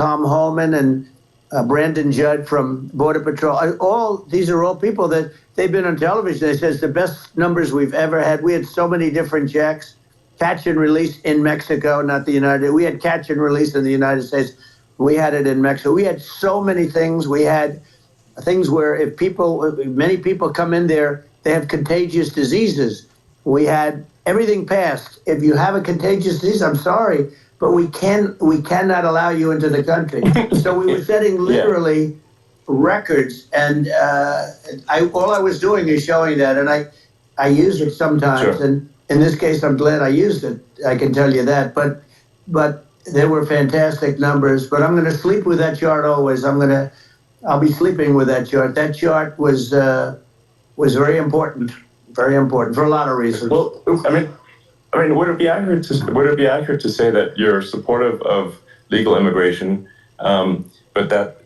Tom Holman and Brandon Judd from Border Patrol. These are all people that they've been on television. They says the best numbers we've ever had. We had so many different checks, catch and release in Mexico, not the United. We had catch and release in the United States. We had it in Mexico. We had so many things. We had things where many people come in there, they have contagious diseases. We had everything passed. If you have a contagious disease, I'm sorry, but we cannot allow you into the country. So we were setting literally records, and all I was doing is showing that, and I use it sometimes. Sure. And in this case, I'm glad I used it. I can tell you that. But there were fantastic numbers. But I'm going to sleep with that chart always. I'll be sleeping with that chart. That chart was very important for a lot of reasons. Well, I mean, would it be accurate to say that you're supportive of legal immigration, but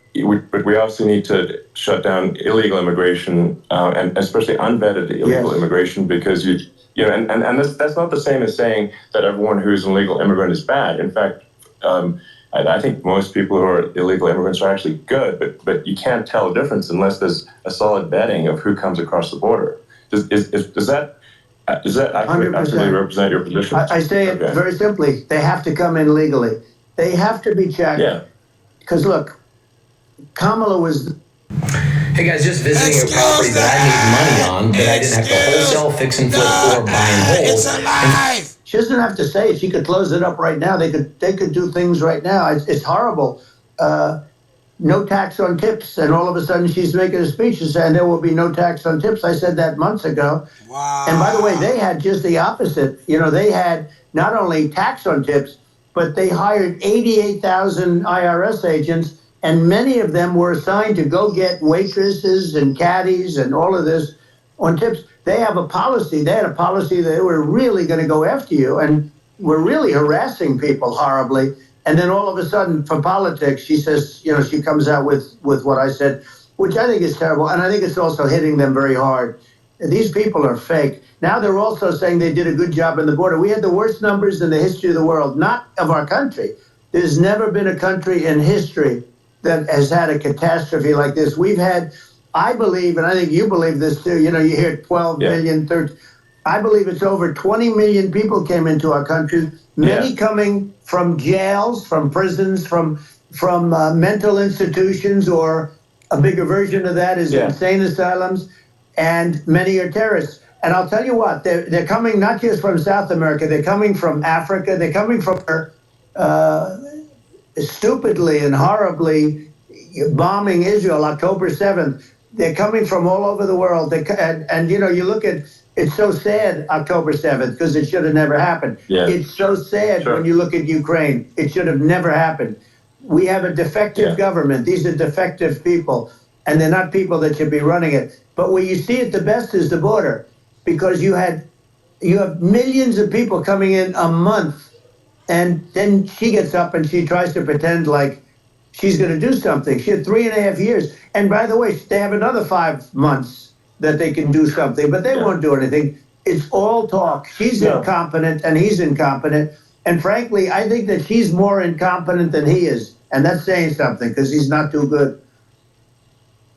we also need to shut down illegal immigration, and especially unvetted illegal immigration, because and that's not the same as saying that everyone who's an illegal immigrant is bad. In fact, I think most people who are illegal immigrants are actually good, but you can't tell a difference unless there's a solid vetting of who comes across the border. Does that accurately represent your position? I say it very simply. They have to come in legally. They have to be checked. Yeah. Because look, Kamala was... Hey guys, just visiting a property that I need money on, that I didn't have to wholesale, fix and flip, or buy and hold. It's alive! She doesn't have to say it. She could close it up right now. They could do things right now. It's horrible. No tax on tips, and all of a sudden she's making a speech and saying there will be no tax on tips. I said that months ago. Wow. And by the way, they had just the opposite. They had not only tax on tips, but they hired 88,000 IRS agents, and many of them were assigned to go get waitresses and caddies and all of this on tips. They have a policy. They had a policy that they were really going to go after you, and were really harassing people horribly. And then all of a sudden, for politics, she says, she comes out with what I said, which I think is terrible. And I think it's also hitting them very hard. These people are fake. Now they're also saying they did a good job on the border. We had the worst numbers in the history of the world, not of our country. There's never been a country in history that has had a catastrophe like this. We've had, I believe, and I think you believe this too, you hear 12 million, 13. I believe it's over 20 million people came into our country, many coming from jails, from prisons, from mental institutions, or a bigger version of that is insane asylums, and many are terrorists. And I'll tell you what, they're coming not just from South America, they're coming from Africa, they're coming from stupidly and horribly bombing Israel October 7th. They're coming from all over the world. And you look at, it's so sad, October 7th, because it should have never happened. Yeah. It's so sad when you look at Ukraine. It should have never happened. We have a defective government. These are defective people, and they're not people that should be running it. But where you see it the best is the border, because you have millions of people coming in a month, and then she gets up and she tries to pretend like she's going to do something. She had 3.5 years. And by the way, they have another 5 months that they can do something, but they won't do anything. It's all talk. She's incompetent and he's incompetent. And frankly, I think that she's more incompetent than he is. And that's saying something, because he's not too good.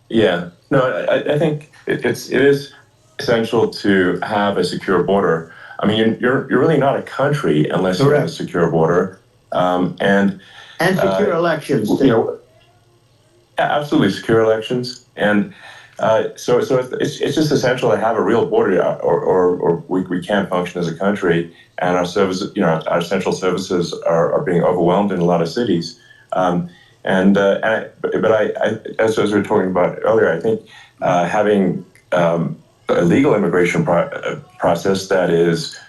Yeah. No, I think it is essential to have a secure border. I mean, you're really not a country unless you have a secure border. And secure elections. Absolutely, secure elections. And so it's just essential to have a real border, or we can't function as a country, and our services, our essential services are being overwhelmed in a lot of cities. But I, as we were talking about earlier, I think having a legal immigration process that is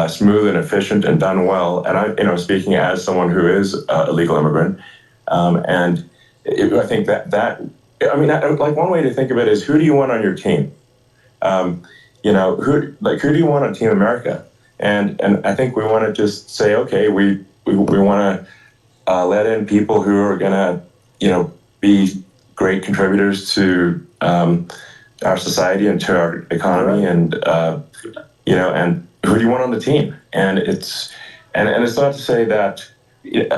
smooth and efficient and done well, and I, speaking as someone who is a legal immigrant, I think that. I mean, like, one way to think of it is, who do you want on your team? Who do you want on Team America? And I think we want to just say, okay, we want to let in people who are going to, be great contributors to our society and to our economy, and and who do you want on the team? And it's not to say that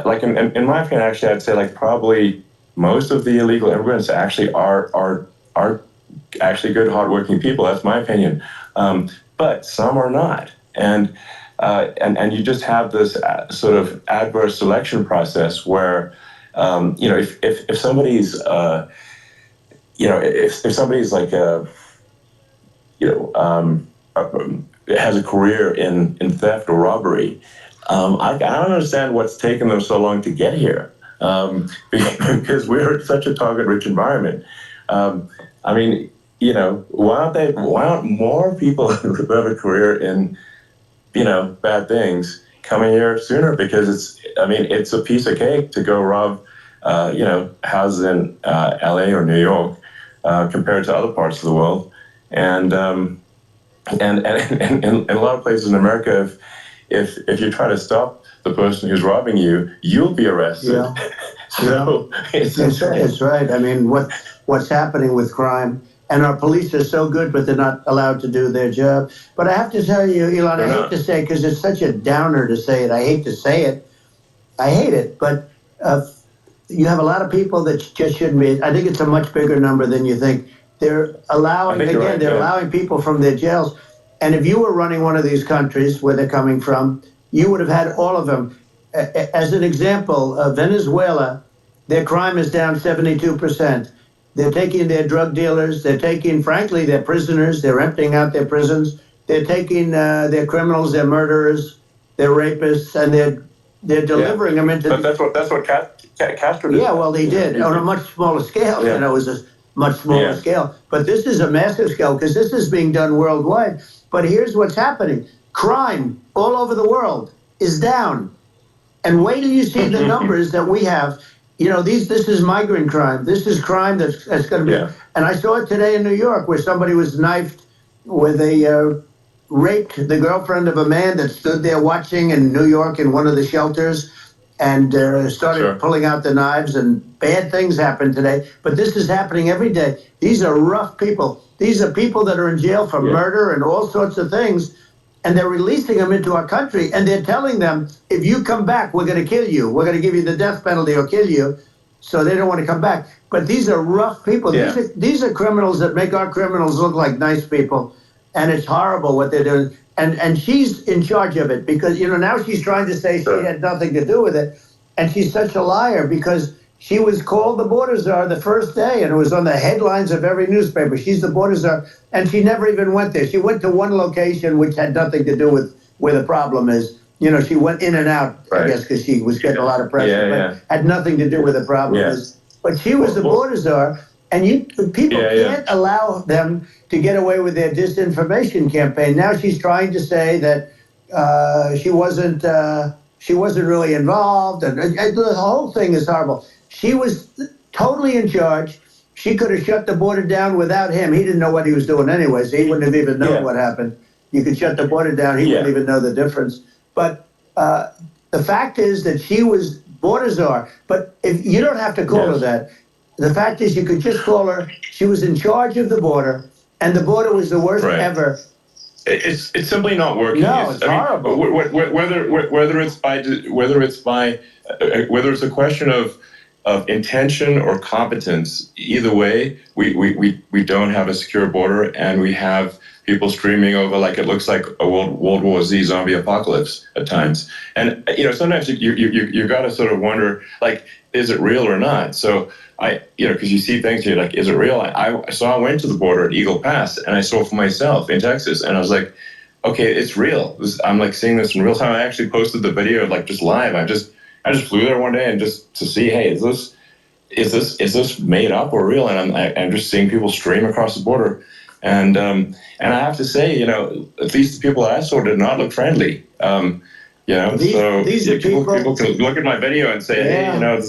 like in my opinion, actually, I'd say like probably most of the illegal immigrants actually are actually good, hardworking people. That's my opinion. But some are not, and you just have this sort of adverse selection process where, if somebody's, if somebody's like has a career in theft or robbery, I don't understand what's taken them so long to get here, because we're in such a target-rich environment. I mean, why aren't more people who have a career in, bad things coming here sooner? Because it's a piece of cake to go rob, houses in LA or New York, compared to other parts of the world. And in a lot of places in America, if you try to stop the person who's robbing you, you'll be arrested. Yeah. So it's right. I mean, what's happening with crime, and our police are so good, but they're not allowed to do their job. But I have to tell you, Elon, I hate to say, because it's such a downer to say it. I hate to say it. I hate it, but you have a lot of people that just shouldn't be. I think it's a much bigger number than you think. They're allowing, again, right, they're allowing people from their jails. And if you were running one of these countries where they're coming from, you would have had all of them. As an example, Venezuela, their crime is down 72%. They're taking their drug dealers, they're taking, frankly, their prisoners, they're emptying out their prisons, they're taking their criminals, their murderers, their rapists, and they're delivering them into. But that's what Castro did. Yeah, well, he did on a much smaller scale. Yeah. It was a much smaller scale. But this is a massive scale because this is being done worldwide. But here's what's happening. Crime all over the world is down. And wait till you see the numbers that we have. This is migrant crime. This is crime that's going to be. Yeah. And I saw it today in New York where somebody was knifed, where they raped the girlfriend of a man that stood there watching in New York in one of the shelters, and started pulling out the knives, and bad things happened today. But this is happening every day. These are rough people. These are people that are in jail for murder and all sorts of things, and they're releasing them into our country, and they're telling them, if you come back, we're going to kill you. We're going to give you the death penalty or kill you. So they don't want to come back. But these are rough people. Yeah. These are criminals that make our criminals look like nice people, and it's horrible what they're doing. And she's in charge of it because, now she's trying to say she had nothing to do with it. And she's such a liar because she was called the border czar the first day, and it was on the headlines of every newspaper. She's the border czar, and she never even went there. She went to one location which had nothing to do with where the problem is. She went in and out, I guess, because she was getting a lot of pressure, but had nothing to do with the problem is. But she was the border czar, and people can't allow them to get away with their disinformation campaign. Now she's trying to say that she wasn't really involved, and the whole thing is horrible. She was totally in charge. She could have shut the border down without him. He didn't know what he was doing anyway, so he wouldn't have even known what happened. You could shut the border down. He wouldn't even know the difference. But the fact is that she was border czar. But if you don't have to call her that. The fact is you could just call her, she was in charge of the border, and the border was the worst ever. It's simply not working. No, it's horrible. Whether it's a question of intention or competence, either way, we don't have a secure border, and we have people streaming over like it looks like a World War Z zombie apocalypse at times. And sometimes you got to sort of wonder, like, is it real or not? So because you see things, you're like, is it real? I went to the border at Eagle Pass, and I saw for myself in Texas, and I was like, okay, it's real. I'm like seeing this in real time. I actually posted the video like just live. I just flew there one day and just to see, hey, is this made up or real? And I'm just seeing people stream across the border, and I have to say, at least the people I saw did not look friendly. These are people can look at my video and say, hey,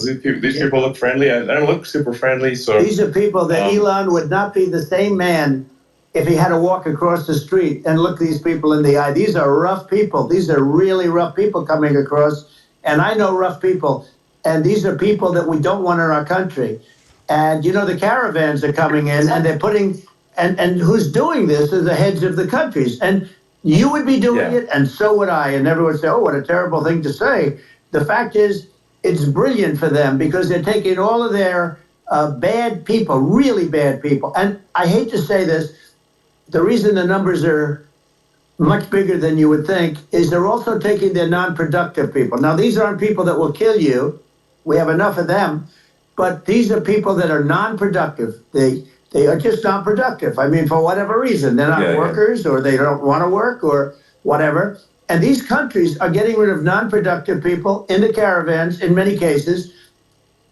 these people look friendly. I don't look super friendly. So these are people that Elon would not be the same man if he had to walk across the street and look these people in the eye. These are rough people. These are really rough people coming across. And I know rough people. And these are people that we don't want in our country. And, the caravans are coming in, and they're putting, and who's doing this are the heads of the countries. And you would be doing it, and so would I. And everyone would say, oh, what a terrible thing to say. The fact is, it's brilliant for them because they're taking all of their bad people, really bad people. And I hate to say this, the reason the numbers are much bigger than you would think is they're also taking their non-productive people. Now, these aren't people that will kill you. We have enough of them. But these are people that are non-productive. They are just non-productive. I mean, for whatever reason, they're not workers or they don't want to work or whatever. And these countries are getting rid of non-productive people in the caravans in many cases.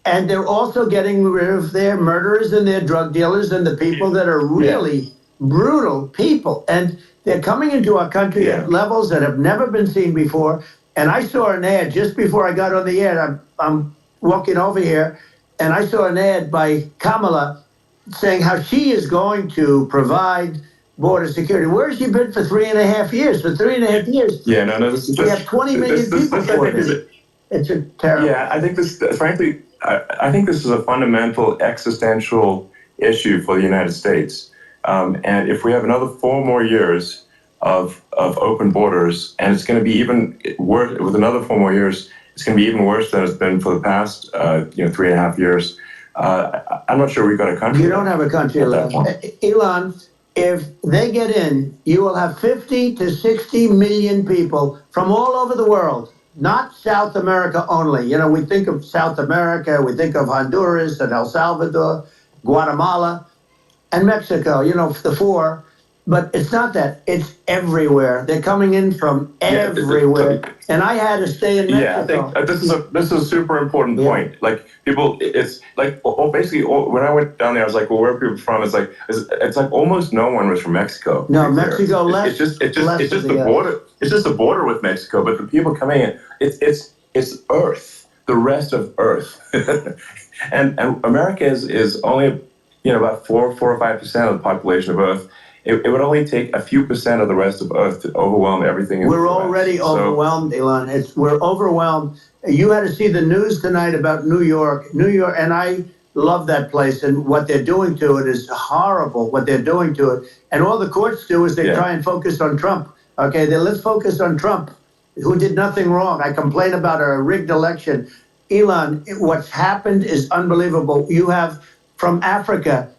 And they're also getting rid of their murderers and their drug dealers and the people that are really brutal people. And they're coming into our country at levels that have never been seen before. And I saw an ad just before I got on the air. I'm walking over here, and I saw an ad by Kamala saying how she is going to provide border security. Where has she been for 3.5 years? For 3.5 years. Yeah, no, this is we have 20 million people for it. It's a terrible. Yeah, I think this, frankly, I think this is a fundamental existential issue for the United States. And if we have another 4 more years of open borders, and it's going to be even worse with another 4 more years, it's going to be even worse than it's been for the past 3.5 years. I'm not sure we've got a country. You don't have a country left. Elon, if they get in, you will have 50 to 60 million people from all over the world, not South America only. You know, we think of South America, we think of Honduras and El Salvador, Guatemala, and Mexico, you know, the 4. But it's not that. It's everywhere. They're coming in from everywhere. And I had to stay in Mexico. Yeah, I think this is a super important point. Like people, it's like basically when I went down there, I was like, well, where are people from? It's like almost no one was from Mexico. No, Mexico less. It's just the border. It's just the border with Mexico. But the people coming in, it's Earth, the rest of Earth, and America is only about 4 or 5% of the population of Earth. It would only take a few percent of the rest of Earth to overwhelm everything. We're already overwhelmed, Elon. We're overwhelmed. You had to see the news tonight about New York, and I love that place. And what they're doing to it is horrible. What they're doing to it, and all the courts do is they try and focus on Trump. Okay, let's focus on Trump, who did nothing wrong. I complain about a rigged election. Elon, what's happened is unbelievable. You have from Africa.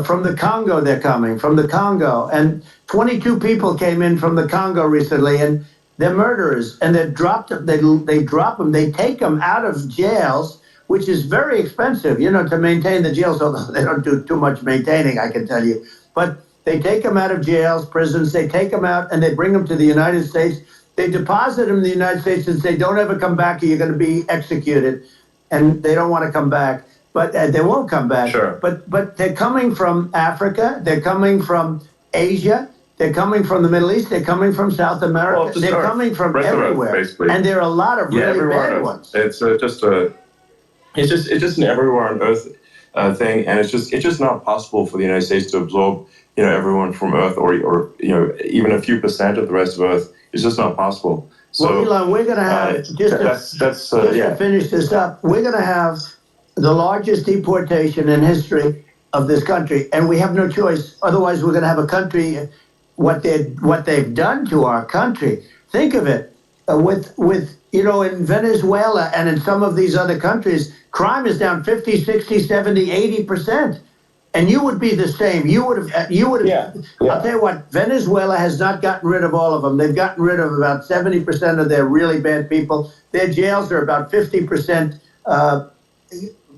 From the Congo, they're coming, from the Congo. And 22 people came in from the Congo recently, and they're murderers. And they drop them, they take them out of jails, which is very expensive, to maintain the jails, although they don't do too much maintaining, I can tell you. But they take them out of jails, prisons, they take them out, and they bring them to the United States. They deposit them in the United States and say, don't ever come back or you're going to be executed. And they don't want to come back. But they won't come back. Sure. But they're coming from Africa. They're coming from Asia. They're coming from the Middle East. They're coming from South America. Well, they're coming from everywhere. Earth, and there are a lot of really bad ones. It's just an everywhere on Earth thing, and it's just not possible for the United States to absorb everyone from Earth or even a few percent of the rest of Earth. It's just not possible. So well, Elon, we're going to have to finish this up. We're going to have the largest deportation in history of this country, and we have no choice. Otherwise, we're going to have a country. What they've done to our country. Think of it. With in Venezuela and in some of these other countries, crime is down 50, 60, 70, 80%. And you would be the same. You would have. Yeah. I'll tell you what. Venezuela has not gotten rid of all of them. They've gotten rid of about 70% of their really bad people. Their jails are about 50%.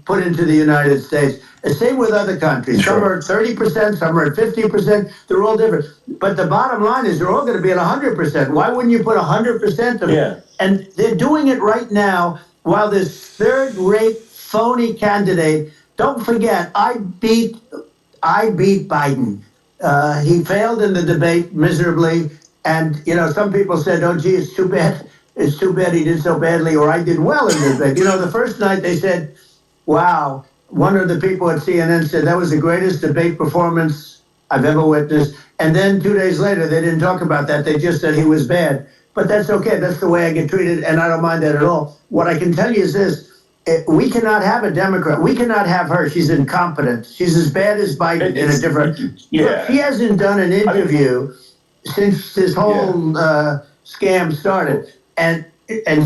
Put into the United States. And same with other countries. Some are at 30%, some are at 50%. They're all different. But the bottom line is they're all going to be at 100%. Why wouldn't you put 100% of it? And they're doing it right now while this third-rate phony candidate. Don't forget, I beat Biden. He failed in the debate miserably. And, some people said, oh, gee, it's too bad. It's too bad he did so badly, or I did well in the debate. The first night they said, wow, one of the people at CNN said that was the greatest debate performance I've ever witnessed. And then 2 days later, they didn't talk about that. They just said he was bad. But that's okay. That's the way I get treated, and I don't mind that at all. What I can tell you is this. We cannot have a Democrat. We cannot have her. She's incompetent. She's as bad as Biden in a different... Look, she hasn't done an interview since this whole scam started. And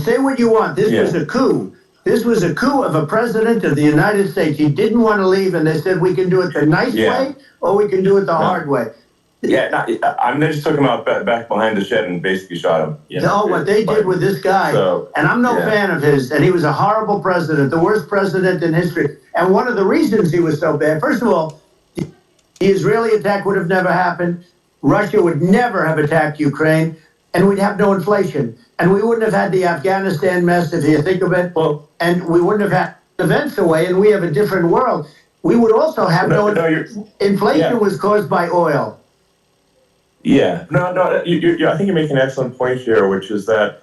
say what you want. This was a coup. This was a coup of a president of the United States. He didn't want to leave, and they said, we can do it the nice way or we can do it the hard way. Yeah, I mean, they just took him out back behind the shed and basically shot him. No, what they did with this guy, and I'm no fan of his, and he was a horrible president, the worst president in history. And one of the reasons he was so bad, first of all, the Israeli attack would have never happened. Russia would never have attacked Ukraine, and we'd have no inflation. And we wouldn't have had the Afghanistan mess, if you think of it. Well, and we wouldn't have had events away, and we have a different world. We would also have inflation was caused by oil. Yeah, no. I think you're making an excellent point here, which is that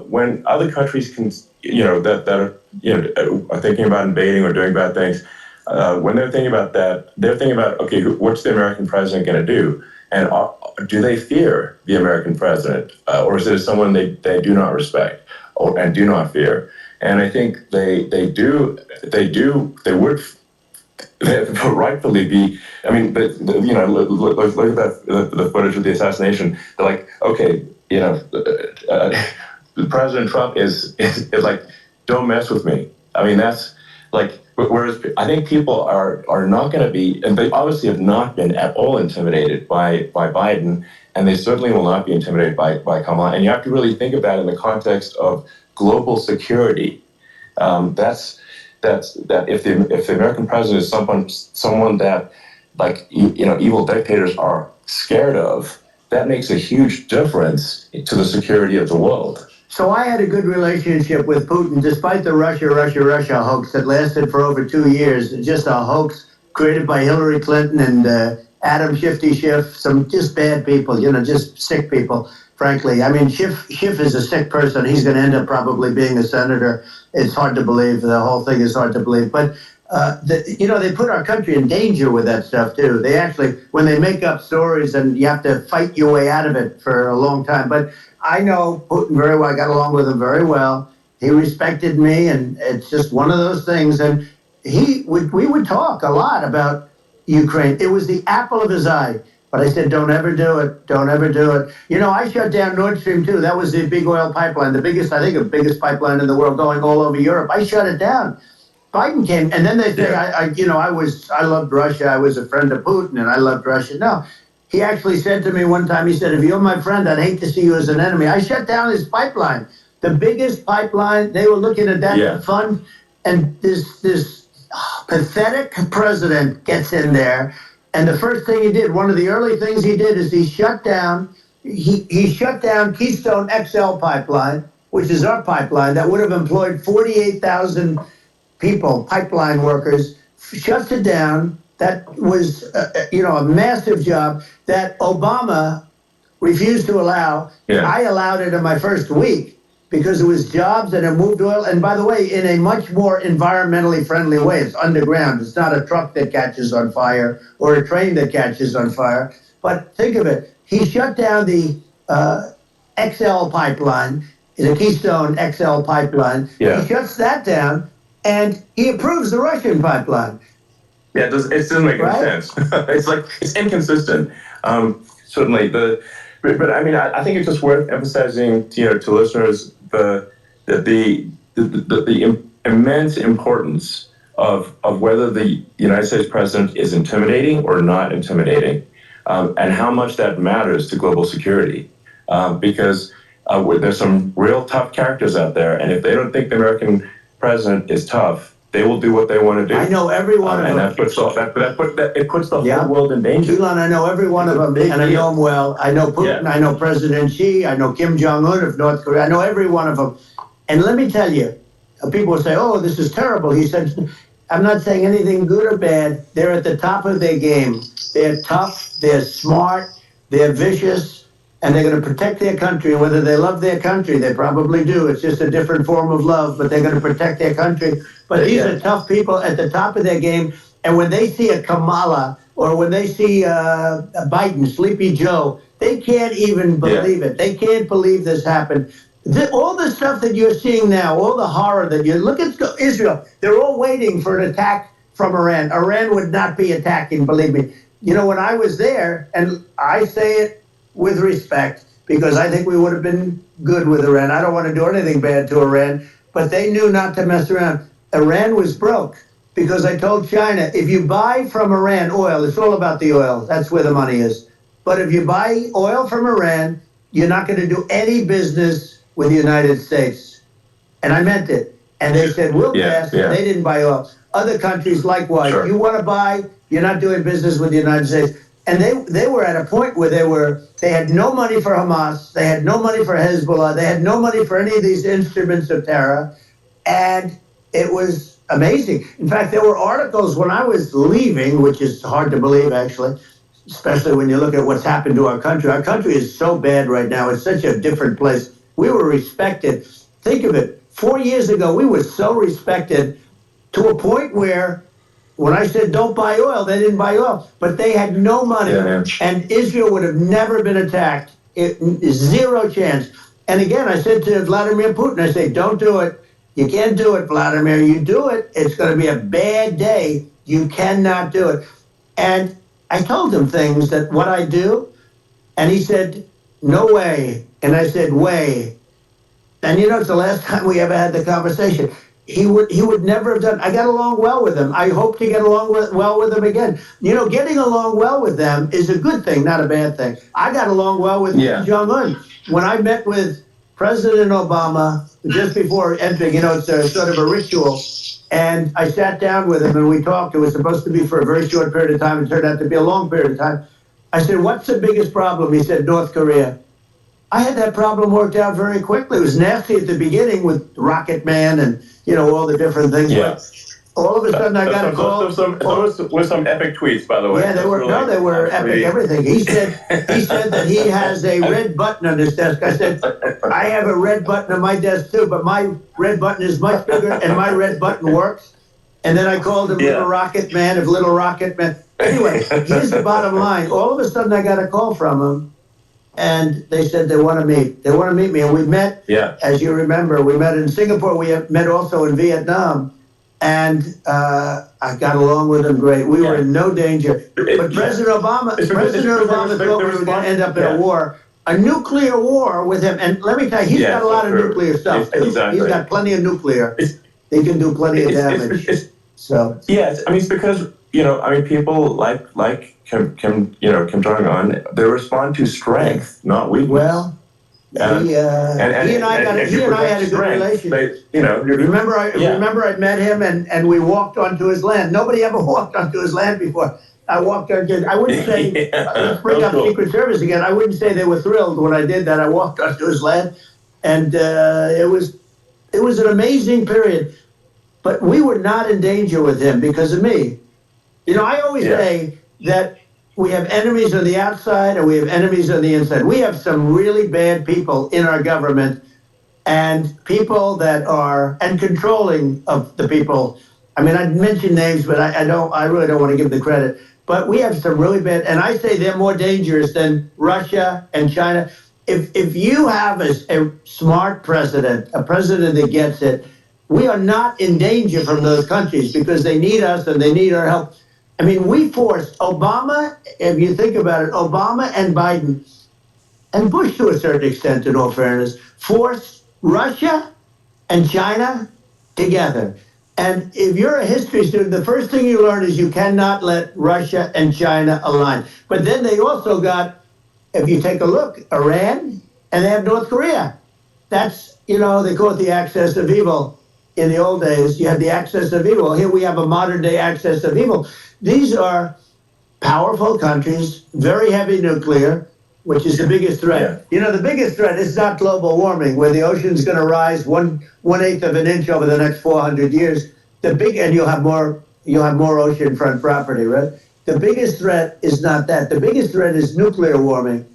when other countries can, that are thinking about invading or doing bad things, when they're thinking about that, they're thinking about, okay, what's the American president going to do, and do they fear the American president, or is it someone they do not respect and do not fear? And I think they would. They rightfully be. I mean, but look at the footage of the assassination. They're like, okay, President Trump is like, don't mess with me. I mean, that's like. Whereas I think people are not going to be, and they obviously have not been at all intimidated by Biden, and they certainly will not be intimidated by Kamala. And you have to really think about it in the context of global security. That if the American president is someone that, like, evil dictators are scared of, that makes a huge difference to the security of the world. So I had a good relationship with Putin, despite the Russia hoax that lasted for over 2 years. Just a hoax created by Hillary Clinton and Adam Shifty Schiff, some just bad people, just sick people. Frankly, I mean, Schiff is a sick person. He's going to end up probably being a senator. It's hard to believe. The whole thing is hard to believe. But, they put our country in danger with that stuff, too. They actually, when they make up stories, and you have to fight your way out of it for a long time. But I know Putin very well. I got along with him very well. He respected me, and it's just one of those things. And we would talk a lot about Ukraine. It was the apple of his eye. But I said, don't ever do it. Don't ever do it. I shut down Nord Stream 2. That was the big oil pipeline, the biggest pipeline in the world going all over Europe. I shut it down. Biden came, and then they say, I loved Russia. I was a friend of Putin, and I loved Russia. No, he actually said to me one time, he said, if you're my friend, I'd hate to see you as an enemy. I shut down his pipeline, the biggest pipeline. They were looking at that fund, and this pathetic president gets in there. And the first thing he did, one of the early things he did, is he shut down Keystone XL pipeline, which is our pipeline that would have employed 48,000 people, pipeline workers, shuts it down. That was, a massive job that Obama refused to allow. Yeah. I allowed it in my first week because it was jobs and it moved oil. And by the way, in a much more environmentally friendly way. It's underground. It's not a truck that catches on fire or a train that catches on fire. But think of it. He shut down the XL pipeline, the Keystone XL pipeline. Yeah. He shuts that down, and he approves the Russian pipeline. Yeah, it doesn't make any sense. It's inconsistent. Certainly, but I mean, I think it's just worth emphasizing to listeners the immense importance of whether the United States president is intimidating or not intimidating, and how much that matters to global security. Because there's some real tough characters out there, and if they don't think the American president is tough, they will do what they want to do. I know every one of them. And it puts the whole world in danger. Elon, I know every one of them, and I know them well. I know Putin, I know President Xi, I know Kim Jong-un of North Korea. I know every one of them. And let me tell you, people will say, oh, this is terrible. He said, I'm not saying anything good or bad. They're at the top of their game. They're tough, they're smart, they're vicious, and they're going to protect their country. Whether they love their country, they probably do. It's just a different form of love, but they're going to protect their country. But these are tough people at the top of their game. And when they see a Kamala or when they see a Biden, Sleepy Joe, they can't even believe it. They can't believe this happened. All the stuff that you're seeing now, all the horror that look at Israel, they're all waiting for an attack from Iran. Iran would not be attacking, believe me. When I was there, and I say it with respect, because I think we would have been good with Iran. I don't want to do anything bad to Iran. but they knew not to mess around. Iran was broke because I told China, if you buy from Iran oil, it's all about the oil. That's where the money is. But if you buy oil from Iran, you're not going to do any business with the United States. And I meant it. And they said, we'll pass. Yeah. They didn't buy oil. Other countries likewise. Sure. You want to buy, you're not doing business with the United States. And they were at a point where they had no money for Hamas, they had no money for Hezbollah, they had no money for any of these instruments of terror. And it was amazing. In fact, there were articles when I was leaving, which is hard to believe actually, especially when you look at what's happened to our country. Our country is so bad right now. It's such a different place. We were respected. Think of it. 4 years ago, we were so respected to a point where when I said don't buy oil, they didn't buy oil. But they had no money. Yeah. And Israel would have never been attacked. Zero chance. And again, I said to Vladimir Putin, I say, don't do it. You can't do it, Vladimir. You do it, it's going to be a bad day. You cannot do it. And I told him things that what I do. And he said, no way. And I said, way. And it's the last time we ever had the conversation. He would never have done. I got along well with him. I hope to get along well with him again. Getting along well with them is a good thing, not a bad thing. I got along well with Kim Jong-un. When I met with President Obama just before entering, it's a sort of a ritual. And I sat down with him and we talked. It was supposed to be for a very short period of time. It turned out to be a long period of time. I said, what's the biggest problem? He said, North Korea. I had that problem worked out very quickly. It was nasty at the beginning with Rocket Man and, all the different things. Yeah. But all of a sudden I got a call. Those were some epic tweets, by the way. Yeah, they were epic everything. He said that he has a red button on his desk. I said, I have a red button on my desk too, but my red button is much bigger and my red button works. And then I called him Little Rocket Man of Little Rocket Man. Anyway, here's the bottom line. All of a sudden I got a call from him. And they said they want to meet. They want to meet me. And we met, as you remember, we met in Singapore. We met also in Vietnam. And I got along with them great. We were in no danger. But President Obama thought we were going to end up in a war, a nuclear war with him. And let me tell you, he's got a lot of nuclear stuff. Exactly. He's got plenty of nuclear. They can do plenty of damage. Yes, it's because, people like Kim Jong-un, they respond to strength, not weakness. Well, he and I had a good relationship. Remember I met him and we walked onto his land. Nobody ever walked onto his land before. I walked onto. I wouldn't say. Let's bring up Secret Service again. I wouldn't say they were thrilled when I did that. I walked onto his land, and it was an amazing period. But we were not in danger with him because of me. I always say that we have enemies on the outside and we have enemies on the inside. We have some really bad people in our government and people that are, and controlling of the people. I mean, I'd mention names, but I really don't want to give the credit. But we have some really bad, and I say they're more dangerous than Russia and China. If you have a smart president, a president that gets it, we are not in danger from those countries because they need us and they need our help. I mean, we forced Obama, if you think about it, Obama and Biden, and Bush to a certain extent, in all fairness, forced Russia and China together. And if you're a history student, the first thing you learn is you cannot let Russia and China align. But then they also got, if you take a look, Iran, and they have North Korea. That's, they call it the axis of evil. In the old days, you had the axis of evil. Here we have a modern day axis of evil. These are powerful countries, very heavy nuclear, which is the biggest threat. The biggest threat is not global warming, where the ocean's going to rise 1/8 of an inch over the next 400 years. And you'll have more oceanfront property, right? The biggest threat is not that. The biggest threat is nuclear warming,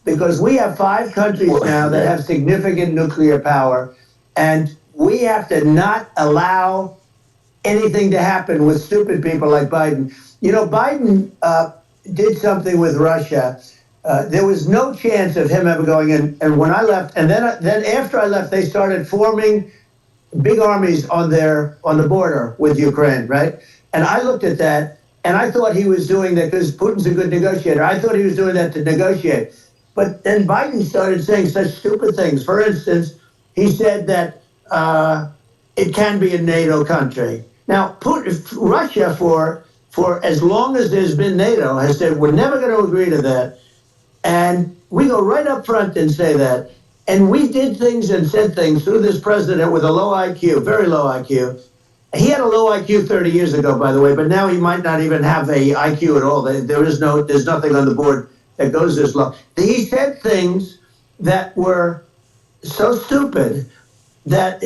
because we have 5 countries now that have significant nuclear power, and we have to not allow anything to happen with stupid people like Biden. Biden did something with Russia. There was no chance of him ever going in. And when I left, and then after I left, they started forming big armies on the border with Ukraine, right? And I looked at that, and I thought he was doing that because Putin's a good negotiator. I thought he was doing that to negotiate. But then Biden started saying such stupid things. For instance, he said that it can be a NATO country. Now, Russia, for as long as there's been NATO, has said we're never going to agree to that. And we go right up front and say that. And we did things and said things through this president with a low IQ, very low IQ. He had a low IQ 30 years ago, by the way, but now he might not even have a IQ at all. There's nothing on the board that goes this low. He said things that were so stupid that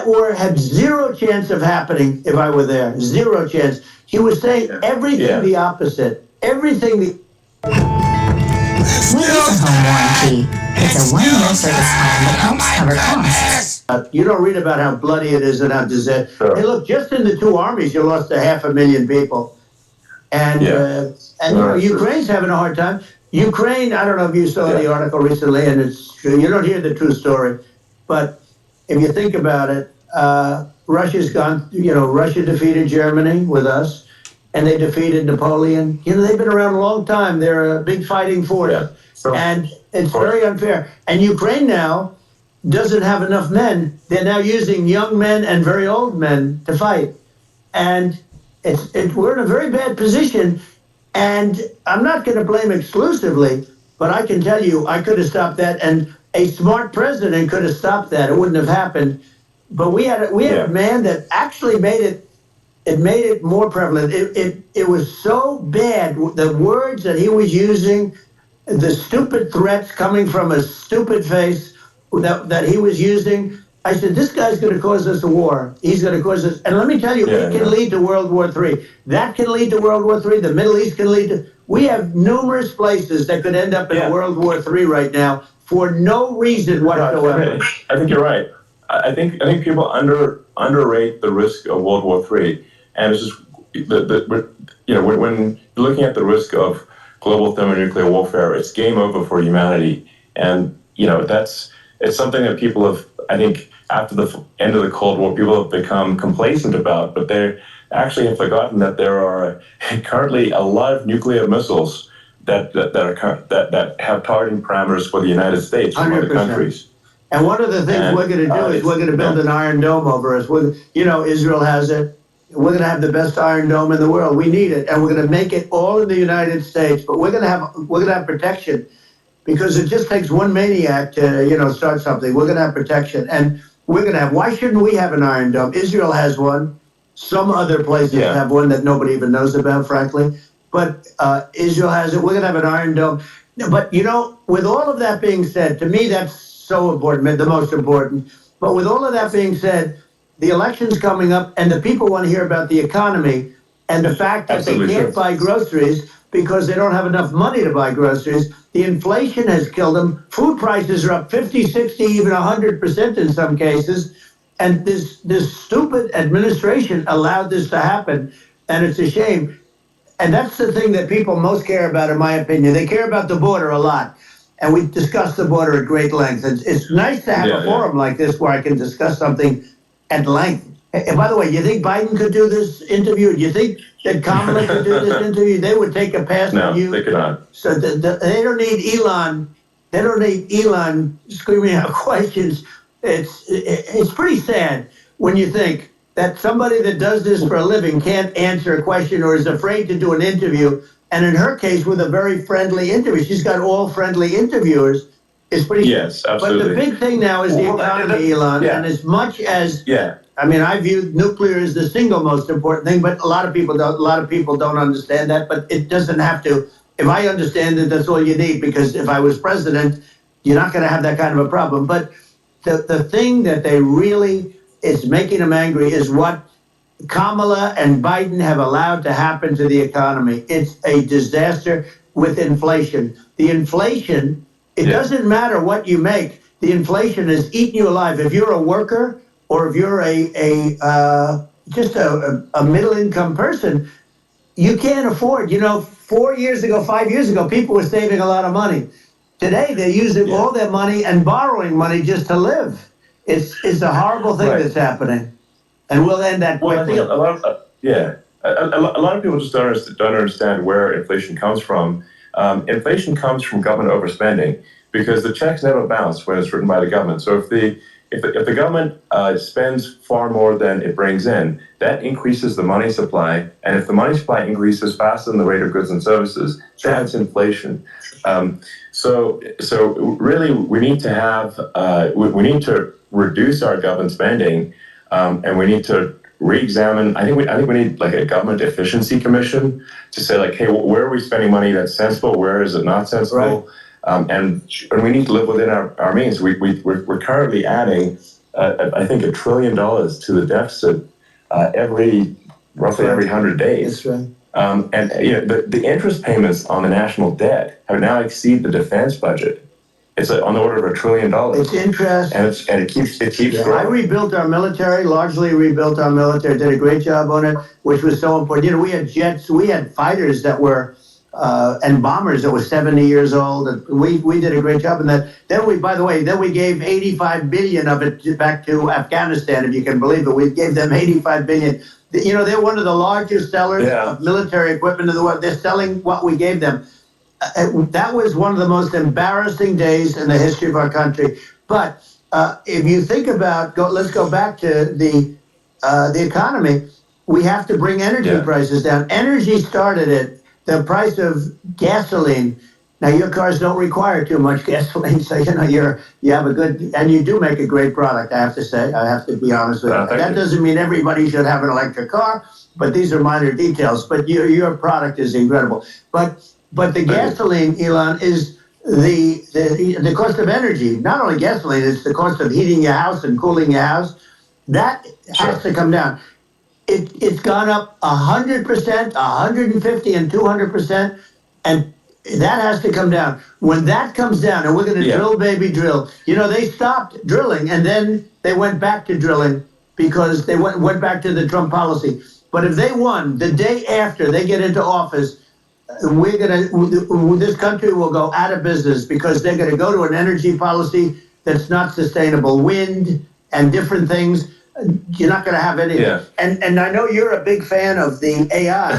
war had zero chance of happening if I were there. Zero chance. He was saying everything the opposite. Everything the With a home warranty, it's a one-year service plan that helps cover costs. You don't read about how bloody it is and how disaster. Sure. Hey, look, just in the two armies, you lost 500,000 people, and Ukraine's having a hard time. Ukraine, I don't know if you saw the article recently, and it's true. You don't hear the true story, but if you think about it, Russia's gone. Russia defeated Germany with us, and they defeated Napoleon. They've been around a long time. They're a big fighting force, and it's very unfair. And Ukraine now doesn't have enough men. They're now using young men and very old men to fight, and we're in a very bad position. And I'm not going to blame exclusively, but I can tell you I could have stopped that, and a smart president could have stopped that. It wouldn't have happened. But we had a man that actually made it more prevalent. It was so bad. The words that he was using, the stupid threats coming from a stupid face that he was using. I said, this guy's going to cause us a war. He's going to cause us. And let me tell you, it can lead to World War III. That can lead to World War III. The Middle East can lead to. We have numerous places that could end up in World War III right now for no reason whatsoever. I think you're right. I think people underrate the risk of World War III, and it's just when you're looking at the risk of global thermonuclear warfare, it's game over for humanity, and it's something that people have, I think, after the end of the Cold War, people have become complacent about, but they actually have forgotten that there are currently a lot of nuclear missiles that have targeting parameters for the United States from other 100%. countries. And one of the things we're going to do is we're going to build an Iron Dome over us. Israel has it. We're going to have the best Iron Dome in the world. We need it, and we're going to make it all in the United States. But we're going to have protection, because it just takes one maniac to start something. We're going to have protection, and we're going to have. Why shouldn't we have an Iron Dome? Israel has one. Some other places have one that nobody even knows about, frankly. But Israel has it. We're going to have an Iron Dome. But with all of that being said, to me that's so important, the most important. But with all of that being said, the election's coming up, and the people want to hear about the economy and the fact that they can't buy groceries because they don't have enough money to buy groceries. The inflation has killed them. Food prices are up 50, 60, even 100% in some cases. And this stupid administration allowed this to happen, and it's a shame. And that's the thing that people most care about, in my opinion. They care about the border a lot. And we discussed the border at great length. It's nice to have a forum like this where I can discuss something at length. And by the way, you think Biden could do this interview? Do you think that Kamala could do this interview? They would take a pass on you. No, they could not. So they don't need Elon. They don't need Elon screaming out questions. It's pretty sad when you think that somebody that does this for a living can't answer a question or is afraid to do an interview. And in her case, with a very friendly interview, she's got all friendly interviewers. It's pretty. Yes, absolutely. But the big thing now is the economy, Elon. And as much as I mean, I view nuclear as the single most important thing, but a lot of people don't. A lot of people don't understand that. But it doesn't have to. If I understand it, that's all you need. Because if I was president, you're not going to have that kind of a problem. But the thing that they really is making them angry is what Kamala and Biden have allowed to happen to the economy. It's a disaster with inflation. The inflation, it doesn't matter what you make. The inflation is eating you alive. If you're a worker or if you're just a middle-income person, you can't afford. 4 years ago, 5 years ago, people were saving a lot of money. Today, they're using all their money and borrowing money just to live. It's a horrible thing that's happening. And we'll end that quickly. Well, I think a lot of people just don't understand where inflation comes from. Inflation comes from government overspending. because the checks never bounce when it's written by the government. So if the government spends far more than it brings in, that increases the money supply. And if the money supply increases faster than the rate of goods and services, that's inflation. So really, we need to have we need to reduce our government spending, and we need to re-examine. I think we need like a government efficiency commission to say like, hey, where are we spending money that's sensible? Where is it not sensible? Right. And we need to live within our means. We're currently adding, I think, $1 trillion to the deficit roughly every 100 days. That's right. And the interest payments on the national debt have now exceeded the defense budget. It's on the order of $1 trillion. It's interest, and it keeps growing. I rebuilt our military, largely rebuilt our military. Did a great job on it, which was so important. We had jets, we had fighters that were. And bombers that were 70 years old. And we did a great job in that. Then we gave 85 billion of it back to Afghanistan, if you can believe it. We gave them 85 billion. They're one of the largest sellers of military equipment in the world. They're selling what we gave them. That was one of the most embarrassing days in the history of our country. But if you think about, let's go back to the economy. We have to bring energy prices down. Energy started it. The price of gasoline. Now your cars don't require too much gasoline, so you have a good, and you do make a great product. I have to say, I have to be honest with you. That doesn't mean everybody should have an electric car, but these are minor details. But your product is incredible. But the gasoline, Elon, is the cost of energy. Not only gasoline, it's the cost of heating your house and cooling your house. That has to come down. It's gone up 100%, 150, and 200%, and that has to come down. When that comes down, and we're going to drill, baby, drill. They stopped drilling, and then they went back to drilling because they went back to the Trump policy. But if they won the day after they get into office, this country will go out of business because they're going to go to an energy policy that's not sustainable, wind and different things. You're not going to have anything. Yeah. And I know you're a big fan of the AI,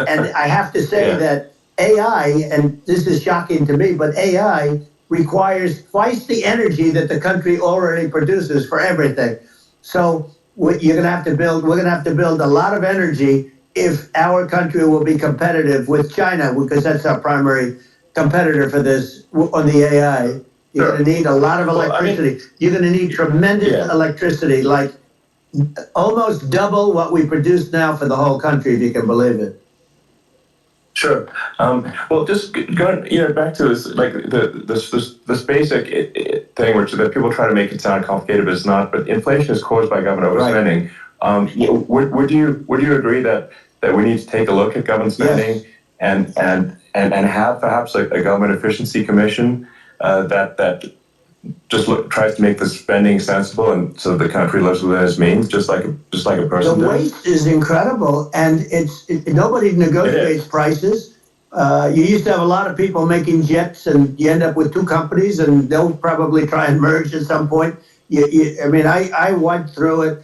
and I have to say that AI, and this is shocking to me, but AI requires twice the energy that the country already produces for everything. So we're going to have to build a lot of energy if our country will be competitive with China, because that's our primary competitor for this on the AI. You're going to need a lot of electricity. You're going to need tremendous electricity, like almost double what we produce now for the whole country, if you can believe it. Sure. Well, just going back to this, like this basic thing, which that people try to make it sound complicated, but it's not. But inflation is caused by government overspending. Right. Would you agree that we need to take a look at government spending and have perhaps a government efficiency commission that just tries to make the spending sensible, and so the country lives within its means, just like a person. The waste is incredible, and nobody negotiates prices. You used to have a lot of people making jets, and you end up with two companies, and they'll probably try and merge at some point. I went through it,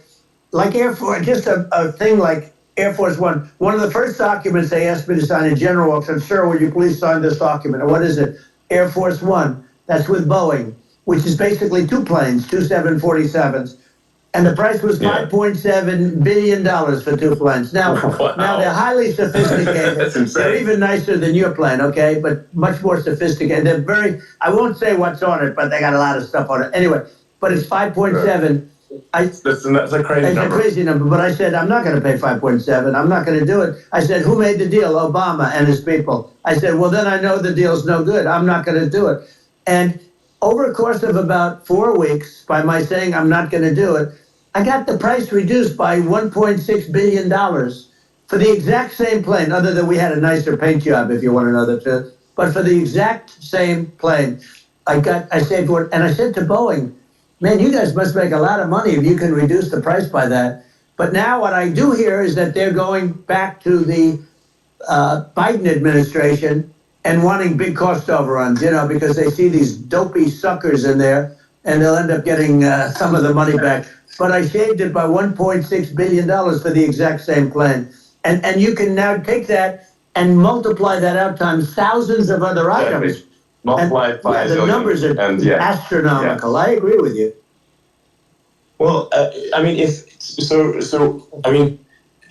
like Air Force, just a thing like Air Force One. One of the first documents they asked me to sign in General Walk said, "Sir, would you please sign this document?" And what is it? Air Force One. That's with Boeing, which is basically two planes, two 747s. And the price was $5.7 billion for two planes. Now they're highly sophisticated. That's insane. They're even nicer than your plane, okay? But much more sophisticated. They're I won't say what's on it, but they got a lot of stuff on it. Anyway, but it's 5.7. That's a crazy number. It's a crazy number, but I said, I'm not going to pay 5.7. I'm not going to do it. I said, who made the deal? Obama and his people. I said, well, then I know the deal's no good. I'm not going to do it. And over a course of about 4 weeks, by my saying I'm not going to do it, I got the price reduced by $1.6 billion for the exact same plane, other than we had a nicer paint job, if you want to know the truth. But for the exact same plane, I saved one. And I said to Boeing, man, you guys must make a lot of money if you can reduce the price by that. But now what I do hear is that they're going back to the Biden administration and wanting big cost overruns, because they see these dopey suckers in there, and they'll end up getting some of the money back. But I shaved it by $1.6 billion for the exact same plane. And you can now take that and multiply that out times thousands of other items. multiply it by a the zillion. numbers are And astronomical. I agree with you. Well, I mean,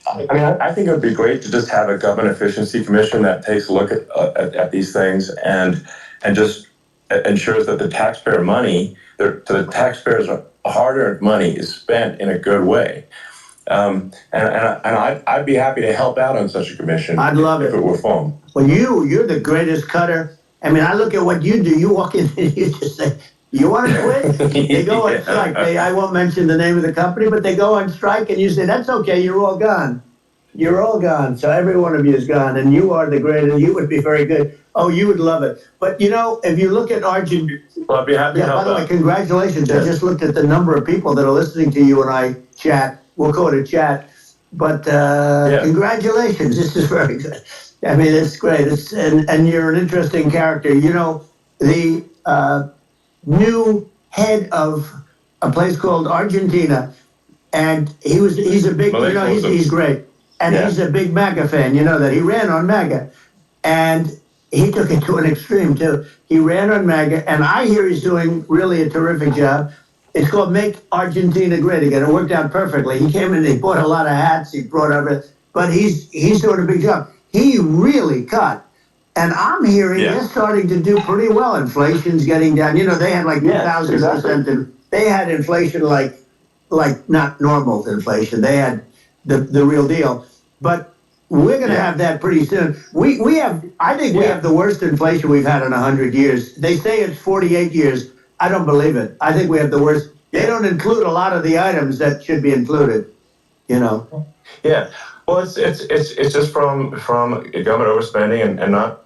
I think it would be great to just have a government efficiency commission that takes a look at these things and just ensures that the taxpayer money, the taxpayers' hard-earned money, is spent in a good way. And I'd be happy to help out on such a commission. I'd love if it were formed. Well, you're the greatest cutter. I mean, I look at what you do. You walk in and you just say, "You want to quit?" They go on strike. I won't mention the name of the company, but they go on strike, and you say, "That's okay. You're all gone. You're all gone." So every one of you is gone, and you are the greatest. You would be very good. Oh, you would love it. But if you look at Argentina. Well, I'd be happy to help By the way, out. congratulations. Yes. I just looked at the number of people that are listening to you and I chat. We'll call it a chat. But congratulations. This is very good. I mean, it's great. And you're an interesting character. The new head of a place called Argentina, and he's a big, he's great. And he's a big MAGA fan. You know that. He ran on MAGA. And he took it to an extreme, too. He ran on MAGA, and I hear he's doing really a terrific job. It's called Make Argentina Great Again. It worked out perfectly. He came in, he bought a lot of hats, he brought everything, but he's doing a big job. He really cut. And I'm hearing they're starting to do pretty well. Inflation's getting down. They had like 2,000%. And they had inflation like not normal inflation. They had the real deal. But we're going to have that pretty soon. I think we have the worst inflation we've had in 100 years. They say it's 48 years. I don't believe it. I think we have the worst. They don't include a lot of the items that should be included. Yeah. Well, it's just from government overspending and not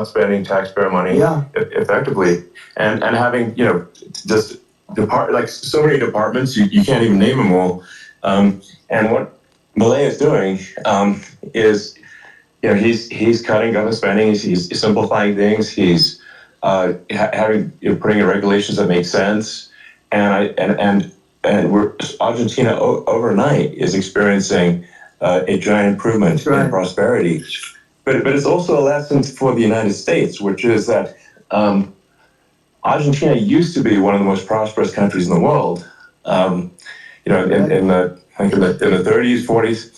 spending taxpayer money effectively, and having just so many departments you can't even name them all. And what Milei is doing is he's cutting government spending. He's simplifying things. He's putting in regulations that make sense, and Argentina overnight is experiencing a giant improvement in prosperity. But it's also a lesson for the United States, which is that Argentina used to be one of the most prosperous countries in the world. In the 30s, 40s,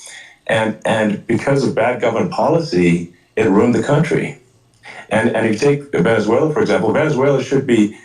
and because of bad government policy, it ruined the country. And if you take Venezuela, for example, Venezuela should be.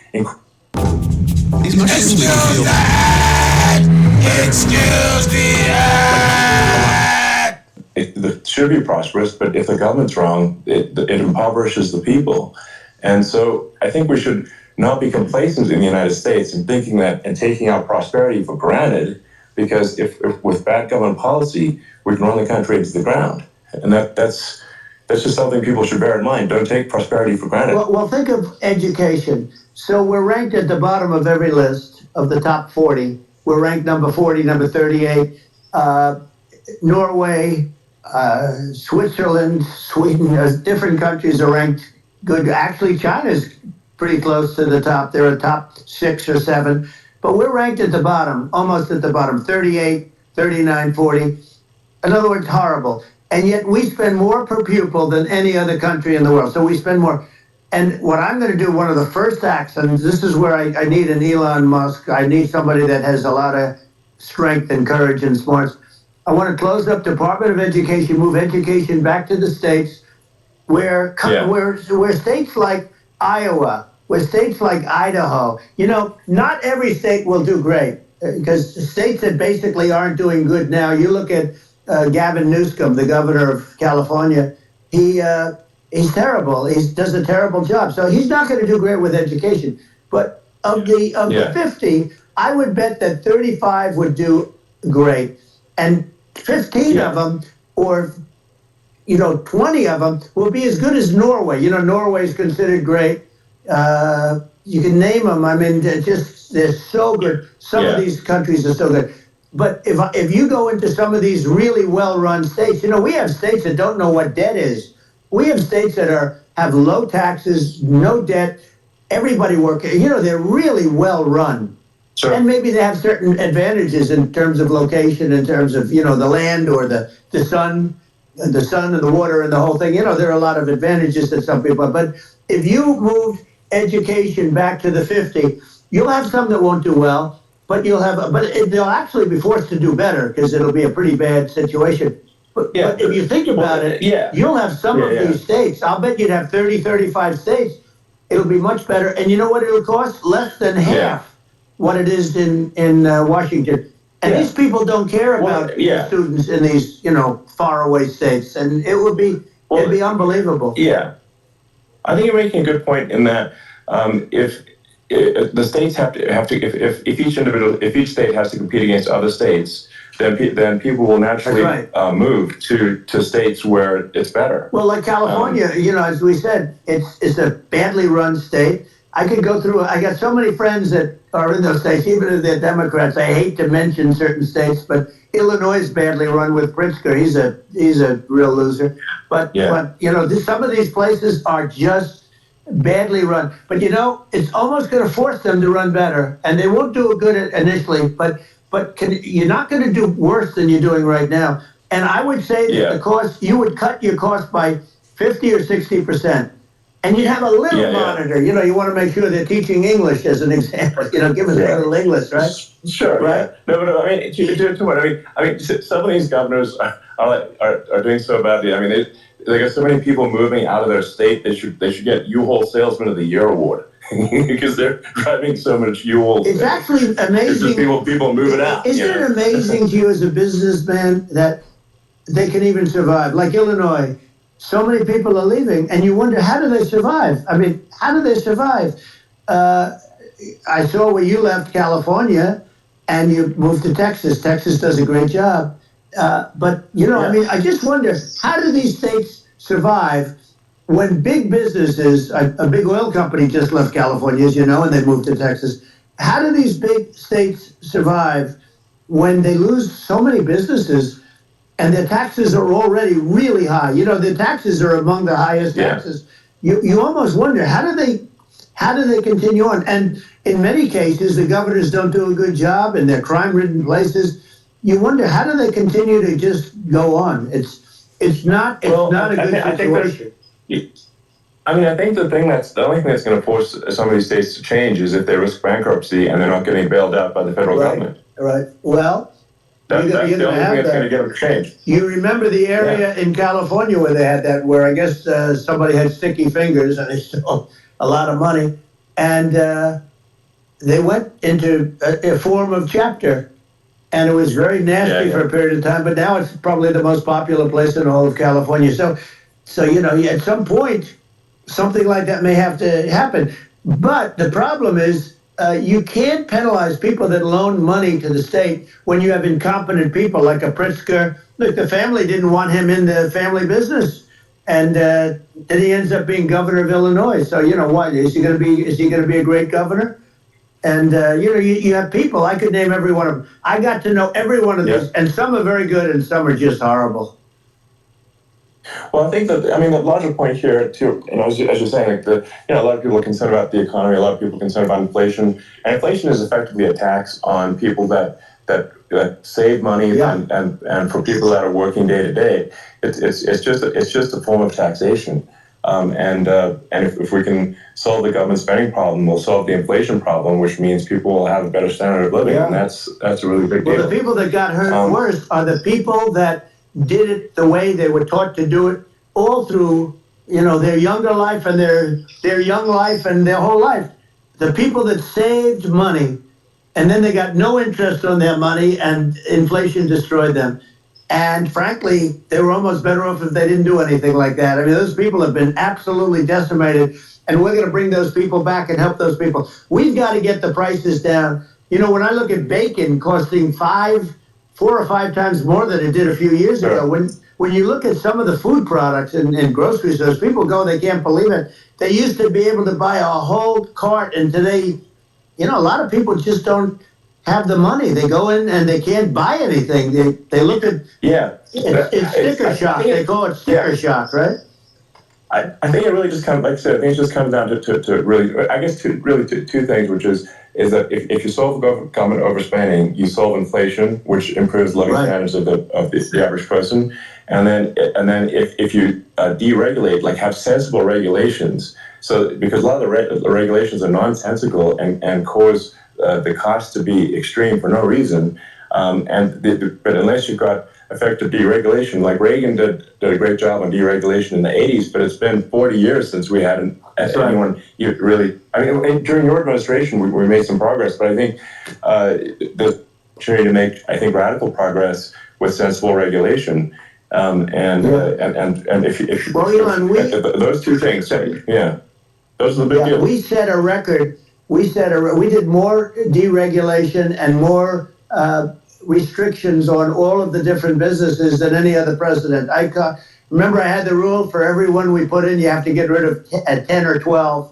It should be prosperous, but if the government's wrong, it impoverishes the people. And so I think we should not be complacent in the United States in thinking that and taking our prosperity for granted, because if with bad government policy, we can run the country into the ground. And that's just something people should bear in mind. Don't take prosperity for granted. Well, think of education. So we're ranked at the bottom of every list of the top 40. We're ranked number 40, number 38. Norway, Switzerland, Sweden, different countries are ranked good. Actually, China's pretty close to the top. They're a top 6 or 7. But we're ranked at the bottom, almost at the bottom, 38, 39, 40. In other words, horrible. And yet we spend more per pupil than any other country in the world. So we spend more. And what I'm going to do, one of the first acts, and this is where I need an Elon Musk, I need somebody that has a lot of strength and courage and smarts. I want to close up Department of Education, move education back to the states, where states like Iowa, where states like Idaho, not every state will do great, because states that basically aren't doing good now, you look at Gavin Newsom, the governor of California, he's terrible. He does a terrible job. So he's not going to do great with education. But of the 50, I would bet that 35 would do great. And 15 of them, or 20 of them, will be as good as Norway. Norway is considered great. You can name them. I mean, they're so good. Some of these countries are so good. But if you go into some of these really well-run states, we have states that don't know what debt is. We have states that have low taxes, no debt, everybody working. They're really well-run. Sure. And maybe they have certain advantages in terms of location, in terms of, the land or the sun and the water and the whole thing. There are a lot of advantages that some people have. But if you moved education back to the 50, you'll have some that won't do well, but they'll actually be forced to do better because it'll be a pretty bad situation. But if you think about it, you'll have some of these states. I'll bet you'd have 30, 35 states. It'll be much better. And you know what it'll cost? Less than half what it is in Washington. And these people don't care about the students in these, faraway states. And it'd be unbelievable. Yeah. I think you're making a good point in that if the states have to if each state has to compete against other states, then people will naturally move to states where it's better. Well, like California, as we said, it's a badly run state. I could go through. I got so many friends that are in those states, even if they're Democrats. I hate to mention certain states, but Illinois is badly run with Pritzker. He's a real loser. But some of these places are just badly run. But it's almost going to force them to run better, and they won't do it good initially. But you're not going to do worse than you're doing right now. And I would say that the cost, you would cut your cost by 50 or 60%. And you'd have a little monitor. You want to make sure they're teaching English as an example. Give us a little English, right? Sure. Right. No, I mean, too much. I mean, some of these governors are doing so badly. I mean, they got so many people moving out of their state. They should get U-Haul Salesman of the Year award because they're driving so much U-Haul. It's actually amazing. It's just people moving out. Isn't it amazing to you as a businessman that they can even survive? Like Illinois. So many people are leaving, and you wonder, how do they survive? I mean, how do they survive? I saw where you left California, and you moved to Texas. Texas does a great job. But, I mean, I just wonder, how do these states survive when big businesses, a big oil company just left California, as you know, and they moved to Texas. How do these big states survive when they lose so many businesses? And their taxes are already really high. The taxes are among the highest taxes. You almost wonder, how do they continue on? And in many cases, the governors don't do a good job, and they're crime-ridden places. You wonder, how do they continue to just go on? It's not a good situation. I think the only thing that's going to force some of these states to change is if they risk bankruptcy and they're not getting bailed out by the federal government. Right. Well. That's the only thing that's going to get them changed. You remember the area in California where they had that, where I guess somebody had sticky fingers and they stole a lot of money, and they went into a form of chapter, and it was very nasty for a period of time. But now it's probably the most popular place in all of California. So at some point, something like that may have to happen. But the problem is, you can't penalize people that loan money to the state when you have incompetent people like a Pritzker. Look, the family didn't want him in the family business, and then he ends up being governor of Illinois. So what is he going to be? Is he going to be a great governor? And you have people. I could name every one of them. I got to know every one of these, and some are very good, and some are just horrible. Well, I think that, the larger point here, too, as you're saying, a lot of people are concerned about the economy, a lot of people are concerned about inflation, and inflation is effectively a tax on people that save money and for people that are working day to day. It's just a form of taxation. And if we can solve the government spending problem, we'll solve the inflation problem, which means people will have a better standard of living, and that's a really big deal. Well, the people that got hurt worse are the people that did it the way they were taught to do it all through, their younger life and their young life and their whole life. The people that saved money, and then they got no interest on their money, and inflation destroyed them. And frankly, they were almost better off if they didn't do anything like that. I mean, those people have been absolutely decimated, and we're going to bring those people back and help those people. We've got to get the prices down. When I look at bacon costing 4 or 5 times more than it did a few years ago. When you look at some of the food products in grocery stores, people go, they can't believe it. They used to be able to buy a whole cart, and today, a lot of people just don't have the money. They go in and they can't buy anything. They look at it's sticker shock. They call it sticker shock, right? I think it really just comes, like I said, I think it just comes down to really, I guess, two things, which is that if you solve government overspending, you solve inflation, which improves living standards of the average person, And then if you deregulate, like have sensible regulations, so because a lot of the regulations are nonsensical and cause the cost to be extreme for no reason, but unless you've got effective deregulation, like Reagan did a great job on deregulation in the 80s, but it's been 40 years since we had anyone really. I mean, during your administration, we made some progress, but I think the opportunity to make, I think, radical progress with sensible regulation. And if well, Elon, those two things, yeah, those are the big deals. We set a record. We did more deregulation and more restrictions on all of the different businesses than any other president. Remember, I had the rule for every one we put in, you have to get rid of 10 or 12.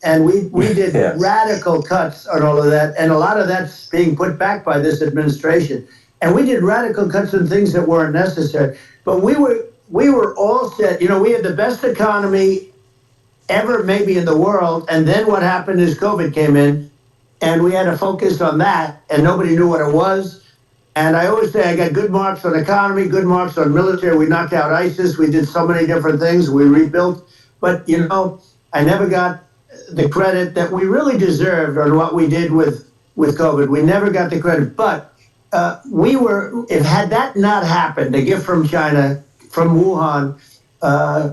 And we did radical cuts on all of that. And a lot of that's being put back by this administration. And we did radical cuts on things that weren't necessary. But we were all set. You know, we had the best economy ever maybe in the world. And then what happened is COVID came in, and we had to focus on that, and nobody knew what it was. And I always say I got good marks on economy, good marks on military. We knocked out ISIS. We did so many different things. We rebuilt. But, you know, I never got the credit that we really deserved on what we did with COVID. We never got the credit. But had that not happened, a gift from China, from Wuhan,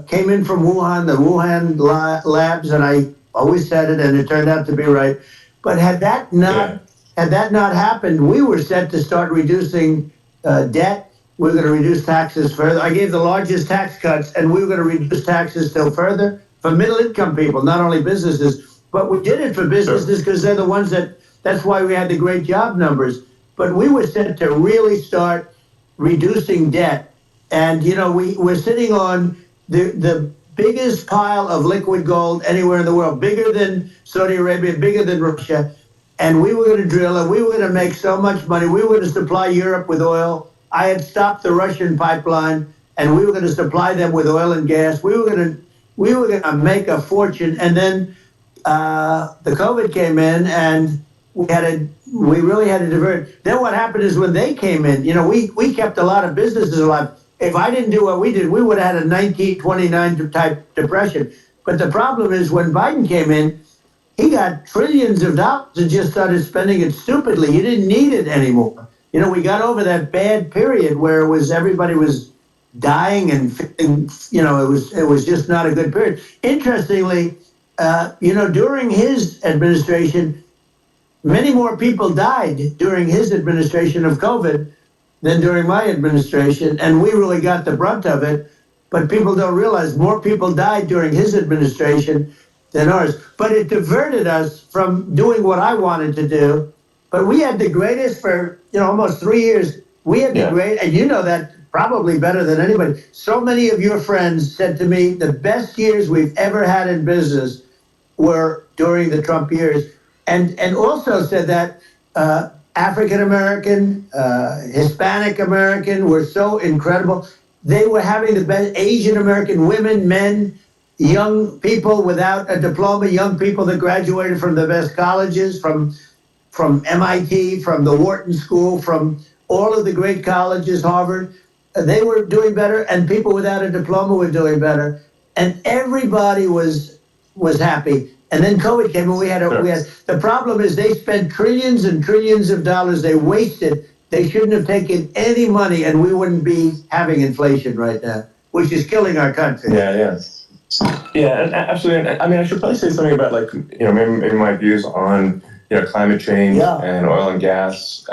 came in from Wuhan, the Wuhan labs, and I always said it, and it turned out to be right. But had that not happened, we were set to start reducing debt. We were going to reduce taxes further. I gave the largest tax cuts, and we were going to reduce taxes still further for middle-income people, not only businesses. But we did it for businesses because they're the ones that's why we had the great job numbers. But we were set to really start reducing debt. And, you know, we're sitting on the biggest pile of liquid gold anywhere in the world, bigger than Saudi Arabia, bigger than Russia. And we were going to drill it. We were going to make so much money. We were going to supply Europe with oil. I had stopped the Russian pipeline, and we were going to supply them with oil and gas. We were going to make a fortune. And then the COVID came in, and we really had to divert. Then what happened is when they came in, you know, we kept a lot of businesses alive. If I didn't do what we did, we would have had a 1929 type depression. But the problem is when Biden came in, he got trillions of dollars and just started spending it stupidly. You didn't need it anymore. You know, we got over that bad period where everybody was dying and you know, it was just not a good period. Interestingly, you know, during his administration, many more people died during his administration of COVID than during my administration, and we really got the brunt of it. But people don't realize more people died during his administration than ours. But it diverted us from doing what I wanted to do. But we had the greatest for, you know, almost 3 years. We had the great, and you know that probably better than anybody. So many of your friends said to me, the best years we've ever had in business were during the Trump years. And also said that African American, Hispanic American were so incredible. They were having the best. Asian American women, men, young people without a diploma, young people that graduated from the best colleges, from MIT, from the Wharton School, from all of the great colleges, Harvard. They were doing better, and people without a diploma were doing better, and everybody was happy. And then COVID came, and we had the problem is they spent trillions and trillions of dollars. They wasted. They shouldn't have taken any money, and we wouldn't be having inflation right now, which is killing our country. Yeah, absolutely. I mean, I should probably say something about, like, you know, maybe my views on, you know, climate change and oil and gas,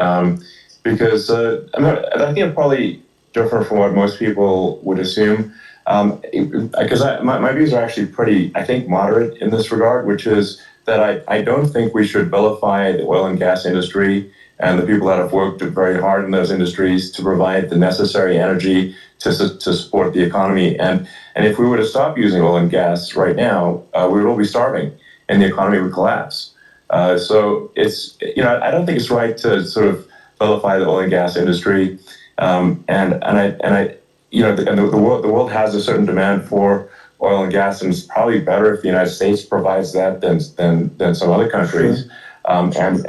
because I mean, I think I'm probably different from what most people would assume. Because my views are actually pretty, I think, moderate in this regard, which is that I don't think we should vilify the oil and gas industry and the people that have worked very hard in those industries to provide the necessary energy to support the economy. And if we were to stop using oil and gas right now, we would all be starving and the economy would collapse. So it's, you know, I don't think it's right to sort of vilify the oil and gas industry. You know, the world has a certain demand for oil and gas, and it's probably better if the United States provides that than some other countries. Sure. And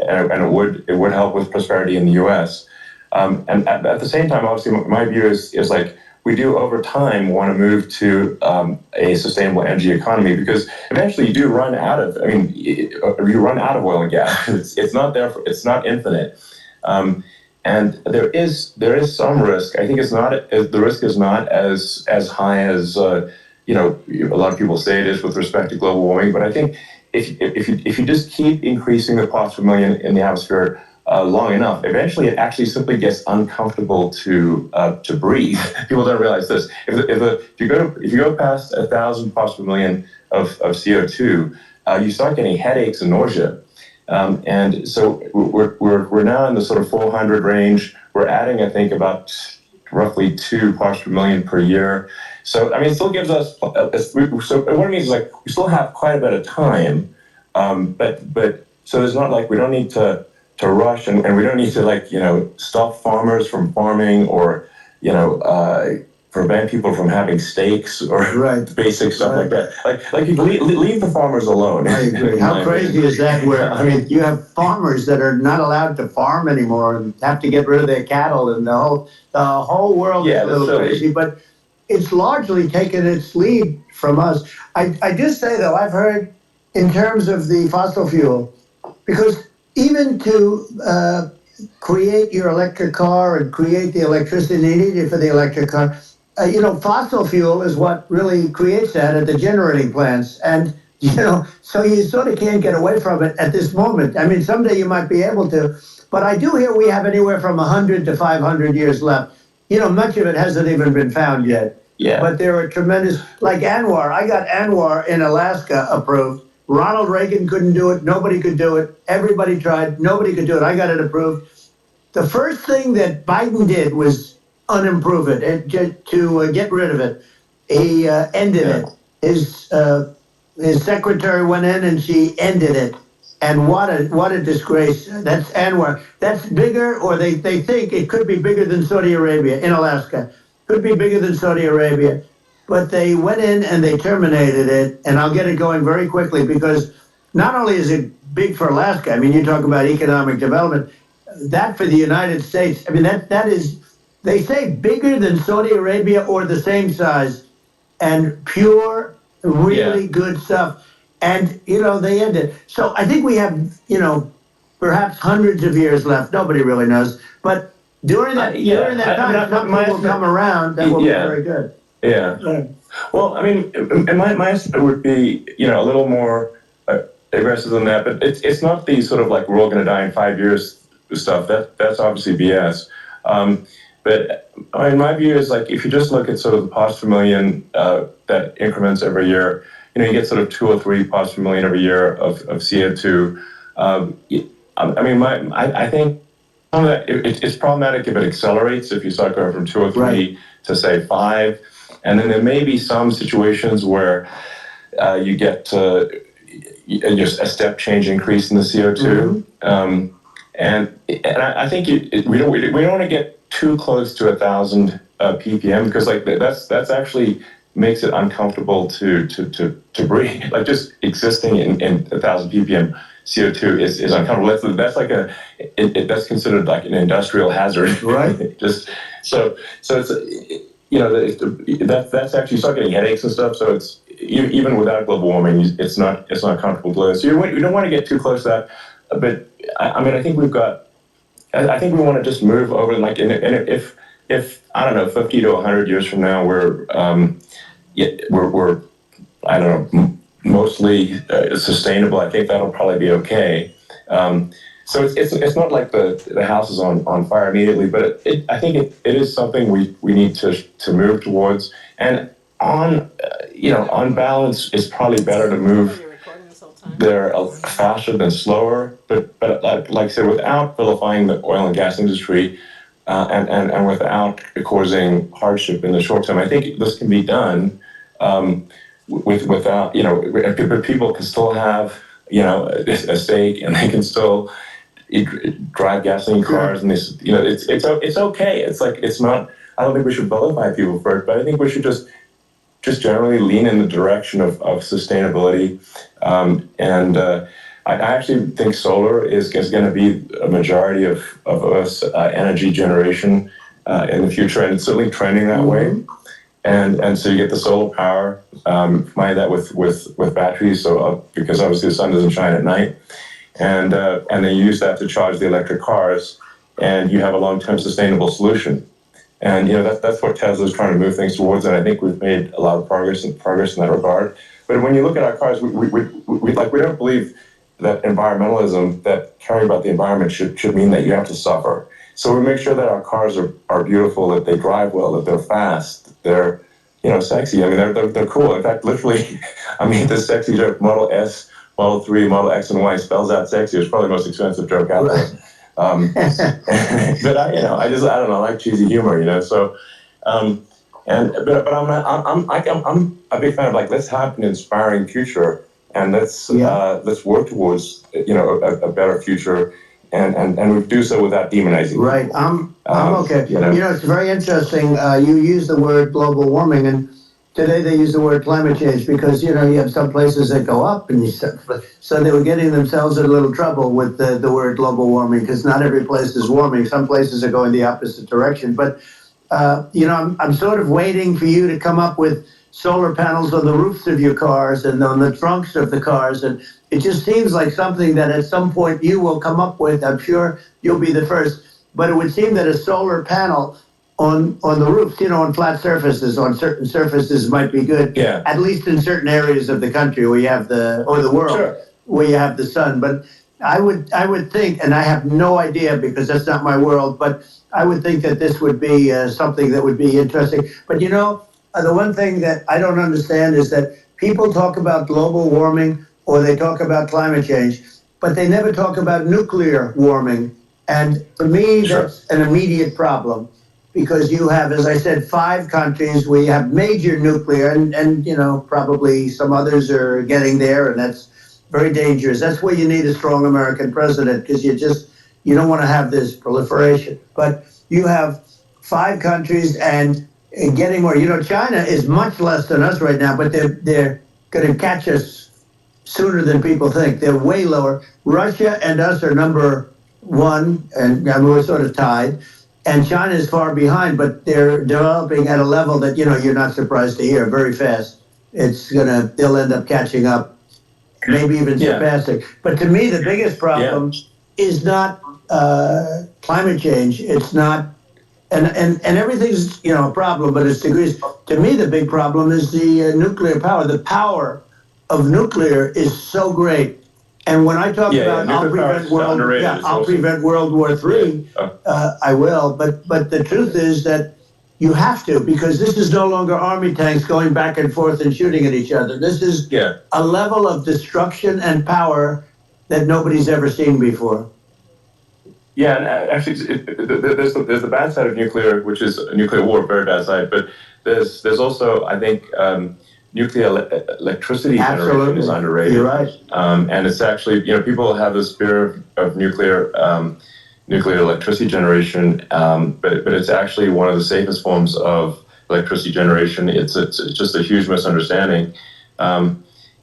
it would help with prosperity in the U.S. And at the same time, obviously, my view is like we do over time want to move to a sustainable energy economy, because eventually you do run out of. I mean, you run out of oil and gas. It's not there. It's not infinite. And there is some risk. I think the risk is not as high as a lot of people say it is with respect to global warming. But I think if you just keep increasing the parts per million in the atmosphere long enough, eventually it actually simply gets uncomfortable to breathe. People don't realize this. If you go past 1,000 parts per million of CO2, you start getting headaches and nausea. And so we're now in the sort of 400 range. We're adding, I think, about roughly 2 parts per million per year. So I mean, it still gives us. So what it means is like we still have quite a bit of time, but so it's not like we don't need to rush, and we don't need to stop farmers from farming, or prevent people from having steaks, or basic stuff like that. Like you leave the farmers alone. I agree. How crazy is that? Where I mean, you have farmers that are not allowed to farm anymore and have to get rid of their cattle, and the whole world is a little crazy. But it's largely taken its lead from us. I do say though, I've heard in terms of the fossil fuel, because even to create your electric car and create the electricity needed for the electric car, fossil fuel is what really creates that at the generating plants. And, so you sort of can't get away from it at this moment. I mean, someday you might be able to, but I do hear we have anywhere from 100 to 500 years left. Much of it hasn't even been found yet. Yeah. But there are tremendous, like Anwar. I got Anwar in Alaska approved. Ronald Reagan couldn't do it. Nobody could do it. Everybody tried. Nobody could do it. I got it approved. The first thing that Biden did was unimprove it, and to get rid of it. He ended it. His secretary went in and she ended it. And what a disgrace. That's Anwar. That's bigger, or they think it could be bigger than Saudi Arabia in Alaska. Could be bigger than Saudi Arabia. But they went in and they terminated it, and I'll get it going very quickly, because not only is it big for Alaska, I mean, you talk about economic development, that for the United States, I mean, that is, they say bigger than Saudi Arabia or the same size, and pure, really good stuff. And, they end it. So I think we have, perhaps hundreds of years left. Nobody really knows. But during that time, something will come around that will be very good. Yeah. Well, I mean, and my estimate would be, a little more aggressive than that. But it's not the sort of like we're all going to die in 5 years stuff. That's obviously BS. But I mean, my view is like if you just look at sort of the parts per million that increments every year, you get sort of 2 or 3 parts per million every year of CO2. I mean, I think some of that it's problematic if it accelerates. If you start going from 2 or 3 to say 5. And then there may be some situations where you get just a step change increase in the CO2, and I think we don't want to get too close to 1,000 ppm, because like that's actually makes it uncomfortable to breathe. Like just existing in 1,000 ppm CO2 is uncomfortable. That's like that's considered like an industrial hazard, right? Just so it's that's actually start getting headaches and stuff. So it's even without global warming, it's not comfortable to live. So you don't want to get too close to that. But I mean, I think we want to just move over, like, and if I don't know, 50 to 100 years from now, we're I don't know, mostly sustainable. I think that'll probably be okay. So it's not like the house is on fire immediately, but I think it is something we need to move towards. And on balance, it's probably better to move there faster than slower. But like I said, without vilifying the oil and gas industry, and without causing hardship in the short term, I think this can be done without people can still have a stake, and they can still drive gasoline cars, and this it's okay. It's like it's not. I don't think we should vilify people for it, but I think we should just generally lean in the direction of sustainability. And I actually think solar is going to be a majority of us energy generation in the future, and it's certainly trending that way. And so you get the solar power, combine that with batteries, so because obviously the sun doesn't shine at night, and then you use that to charge the electric cars, and you have a long-term sustainable solution. And that's what Tesla's trying to move things towards, and I think we've made a lot of progress in that regard. But when you look at our cars, we don't believe that environmentalism, that caring about the environment should mean that you have to suffer. So we make sure that our cars are beautiful, that they drive well, that they're fast, they're sexy. I mean, they're cool. In fact, literally, I mean, the sexy joke, Model S, Model 3, Model X, and Y spells out sexy. It's probably the most expensive joke out there. But I don't know, I like cheesy humor, So, but I'm a big fan of let's have an inspiring future, and let's work towards a better future, and we do so without demonizing. Right. I'm okay. It's very interesting. You use the word global warming, and today they use the word climate change because you have some places that go up, and so they were getting themselves in a little trouble with the word global warming because not every place is warming. Some places are going the opposite direction. But I'm sort of waiting for you to come up with solar panels on the roofs of your cars and on the trunks of the cars, and it just seems like something that at some point you will come up with. I'm sure you'll be the first, but it would seem that a solar panel on the roofs, on flat surfaces, on certain surfaces might be good. Yeah. At least in certain areas of the country where you have the world, sure, where you have the sun. But I would think, and I have no idea because that's not my world, but I would think that this would be something that would be interesting. But the one thing that I don't understand is that people talk about global warming or they talk about climate change, but they never talk about nuclear warming. And to me, that's an immediate problem because you have, as I said, 5 countries where you have major nuclear and probably some others are getting there, and that's very dangerous. That's where you need a strong American president because you don't want to have this proliferation. But you have 5 countries and getting more. China is much less than us right now, but they're going to catch us sooner than people think. They're way lower. Russia and us are number 1, and we're sort of tied. And China is far behind, but they're developing at a level that you're not surprised to hear very fast. They'll end up catching up, maybe even surpassing. But to me, the biggest problem is not climate change. It's not. And everything's a problem, but it's degrees. To me, the big problem is the nuclear power. The power of nuclear is so great. And when I talk about I'll prevent World War III, I will. But the truth is that you have to, because this is no longer army tanks going back and forth and shooting at each other. This is a level of destruction and power that nobody's ever seen before. Yeah, and actually, there's the bad side of nuclear, which is a nuclear war, very bad side. But there's also, I think, nuclear electricity generation is underrated. You're right. And it's actually, people have this fear of nuclear electricity generation, but it's actually one of the safest forms of electricity generation. It's just a huge misunderstanding.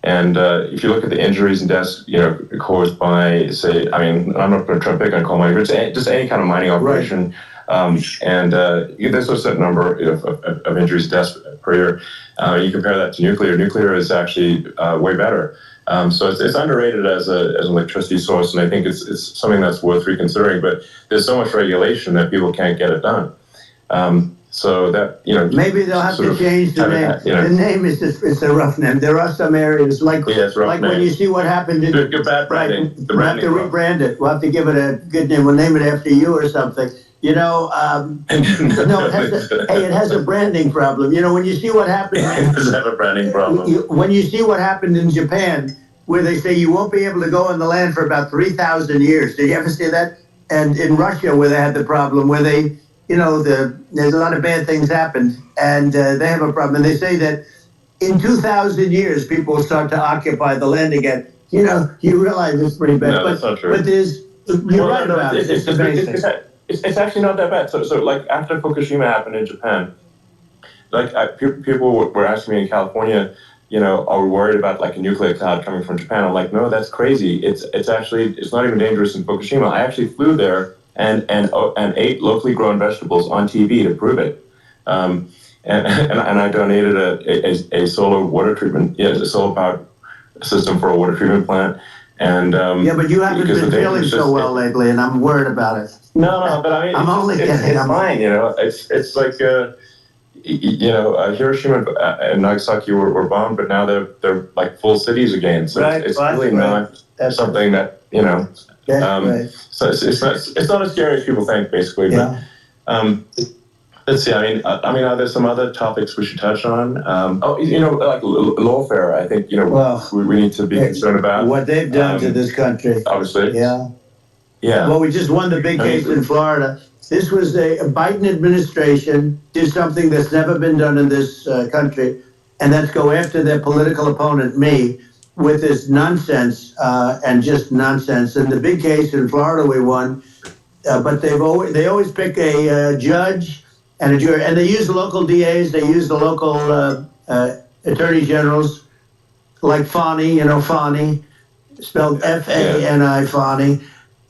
And if you look at the injuries and deaths, caused by, say, I'm not going to try to pick on coal mining, but just any kind of mining operation. And there's a certain number of injuries and deaths per year. You compare that to nuclear. Nuclear is actually way better. So it's underrated as an electricity source, and I think it's something that's worth reconsidering. But there's so much regulation that people can't get it done. So that maybe they'll have to change the name. The name is it's a rough name. There are some areas like when you see what happened in bad branding. We'll have to rebrand it. We'll have to give it a good name. We'll name it after you or something. It has a branding problem. When you see what happened. It does have a branding problem. When you see what happened in Japan, where they say you won't be able to go on the land for about 3,000 years. Did you ever see that? And in Russia, where they had the problem, where they. There's a lot of bad things happened, and they have a problem. And they say that in 2,000 years, people will start to occupy the land again. You realize it's pretty bad. No, that's not true. But you're right about it. It's amazing. It's actually not that bad. So like after Fukushima happened in Japan, people were asking me in California, are we worried about like a nuclear cloud coming from Japan? I'm like, no, that's crazy. It's not even dangerous in Fukushima. I actually flew there and ate locally grown vegetables on TV to prove it. And I donated a solar water treatment, a solar powered system for a water treatment plant. And yeah, but you haven't because been the feeling so well lately, and I'm worried about it. No, but I mean, I'm only kidding. it's fine, you know. It's like Hiroshima and Nagasaki were bombed, but now they're like full cities again. So Right, it's well, really right. not That's something that, you know. That's right. So it's not as scary as people think, basically. Yeah. But let's see. I mean, are there some other topics we should touch on? Like lawfare. I think Well, we need to be concerned about what they've done to this country. Obviously. Yeah. Yeah. Well, we just won the big case in Florida. This was a Biden administration did something that's never been done in this country, and that's go after their political opponent, me, with this nonsense and just nonsense. And the big case in Florida we won, but they always pick a judge and a jury, and they use the local DAs, they use the local attorney generals, like Fani, Fani, spelled Fani, Fani.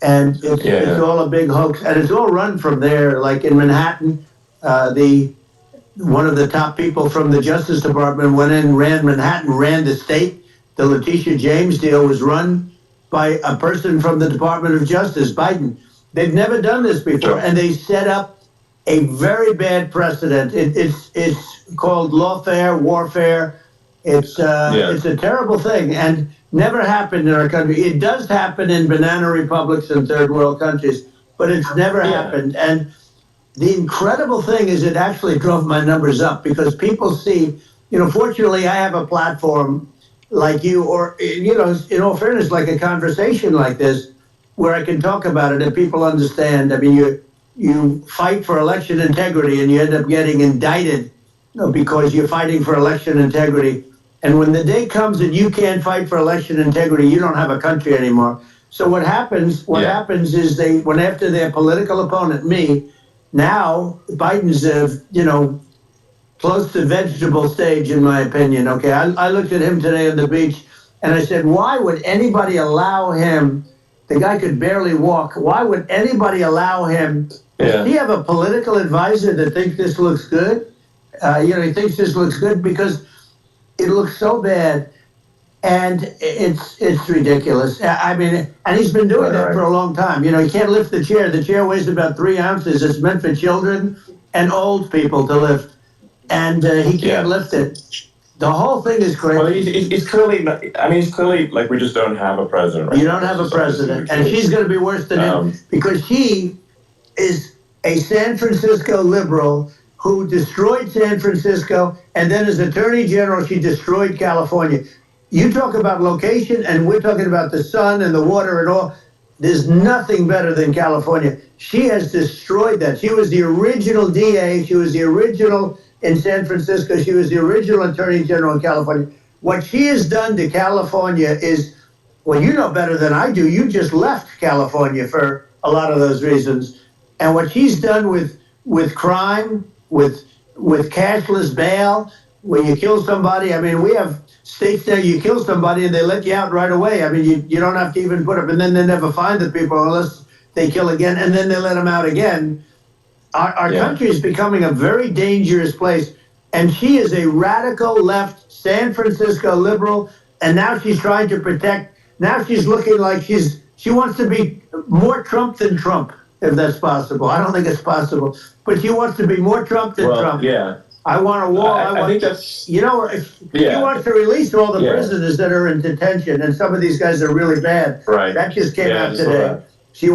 And it's all a big hoax, and it's all run from there. Like in Manhattan, one of the top people from the Justice Department went in, ran Manhattan, ran the state. The Letitia James deal was run by a person from the Department of Justice, Biden. They've never done this before, and they set up a very bad precedent. It's called lawfare, warfare. It's a terrible thing, and never happened in our country. It does happen in banana republics and third world countries, but it's never happened. And the incredible thing is it actually drove my numbers up because people see, fortunately I have a platform like you, or, in all fairness, like a conversation like this, where I can talk about it and people understand. I mean, you fight for election integrity and you end up getting indicted because you're fighting for election integrity. And when the day comes that you can't fight for election integrity, you don't have a country anymore. So what happens is they went after their political opponent, me. Now Biden's, close to vegetable stage, in my opinion. Okay, I looked at him today on the beach and I said, why would anybody allow him? The guy could barely walk. Why would anybody allow him? Does he have a political advisor that thinks this looks good? He thinks this looks good because it looks so bad, and it's ridiculous. I mean, and he's been doing that for a long time. He can't lift the chair. The chair weighs about 3 ounces. It's meant for children and old people to lift, and he can't lift it. The whole thing is crazy. Well, he's clearly. He's clearly like we just don't have a president. Right? You don't have a president, and she's going to be worse than him because she is a San Francisco liberal who destroyed San Francisco, and then as Attorney General, she destroyed California. You talk about location, and we're talking about the sun and the water and all. There's nothing better than California. She has destroyed that. She was the original DA. She was the original in San Francisco. She was the original Attorney General in California. What she has done to California is, well, you know better than I do. You just left California for a lot of those reasons. And what she's done with crime, with cashless bail, when you kill somebody, I mean, we have states there, you kill somebody and they let you out right away. I mean, you don't have to even put up, and then they never find the people unless they kill again, and then they let them out again. Our country is becoming a very dangerous place, and she is a radical left San Francisco liberal, and now she's trying to protect, now she's looking like she wants to be more Trump than Trump, if that's possible. I don't think it's possible, but she wants to be more Trump than Trump. Yeah. I want a wall. I think that's... She wants to release all the prisoners that are in detention, and some of these guys are really bad. Right. That just came out today. She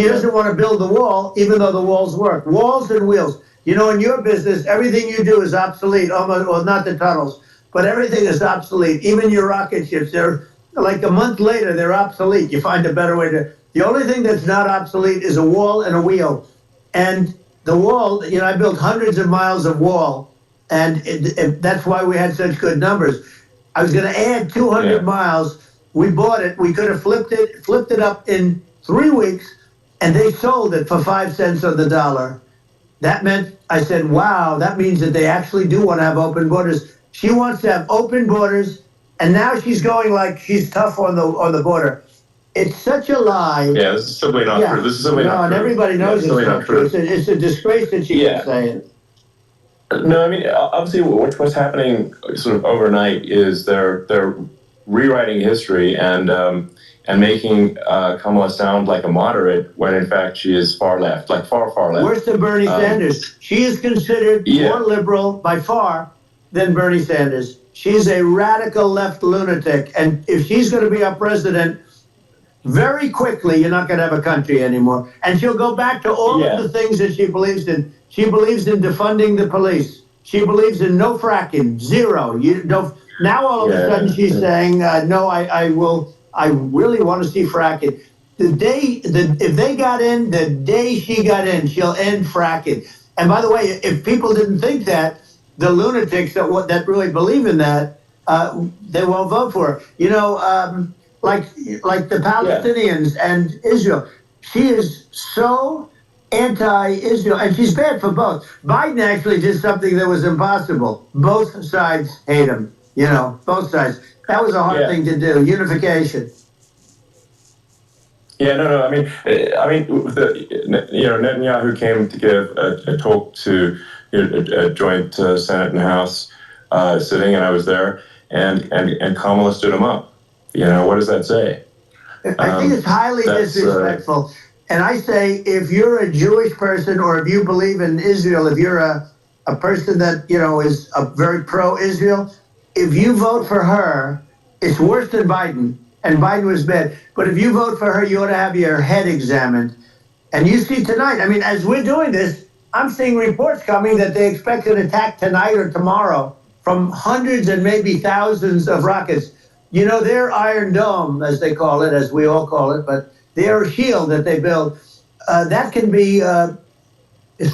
doesn't want to build the wall, even though the walls work. Walls and wheels. In your business, everything you do is obsolete, almost, well, not the tunnels, but everything is obsolete. Even your rocket ships, they're like a month later, they're obsolete. You find a better way to... The only thing that's not obsolete is a wall and a wheel. And the wall, I built hundreds of miles of wall, and that's why we had such good numbers. I was going to add 200 miles. We bought it. We could have flipped it up in 3 weeks, and they sold it for 5 cents on the dollar. That meant, I said, wow, that means that they actually do want to have open borders. She wants to have open borders, and now she's going like she's tough on the border. It's such a lie. Yeah, this is simply not true. This is simply not and true. everybody knows it's not true. It's a disgrace that she can say it. No, I mean, obviously, what's happening sort of overnight is they're rewriting history and making Kamala sound like a moderate when in fact she is far left, like far left. Worse than Bernie Sanders. She is considered more liberal by far than Bernie Sanders. She's a radical left lunatic, and if she's going to be our president, very quickly, you're not going to have a country anymore. And she'll go back to all of the things that she believes in. She believes in defunding the police. She believes in no fracking, zero. Now all of a sudden she's saying, no, I really want to see fracking. If they got in, the day she got in, she'll end fracking. And by the way, if people didn't think that, the lunatics that really believe in that, they won't vote for her. Like the Palestinians and Israel. She is so anti-Israel, and she's bad for both. Biden actually did something that was impossible. Both sides hate him, both sides. That was a hard thing to do, unification. Yeah, no. I mean, Netanyahu came to give a talk to a joint Senate and House sitting, and I was there, and Kamala stood him up. What does that say? I think it's highly disrespectful. And I say, if you're a Jewish person or if you believe in Israel, if you're a person that, is a very pro-Israel, if you vote for her, it's worse than Biden. And Biden was bad. But if you vote for her, you ought to have your head examined. And you see tonight, I mean, as we're doing this, I'm seeing reports coming that they expect an attack tonight or tomorrow from hundreds and maybe thousands of rockets. Their Iron Dome, as they call it, as we all call it, but their shield that they build, that can be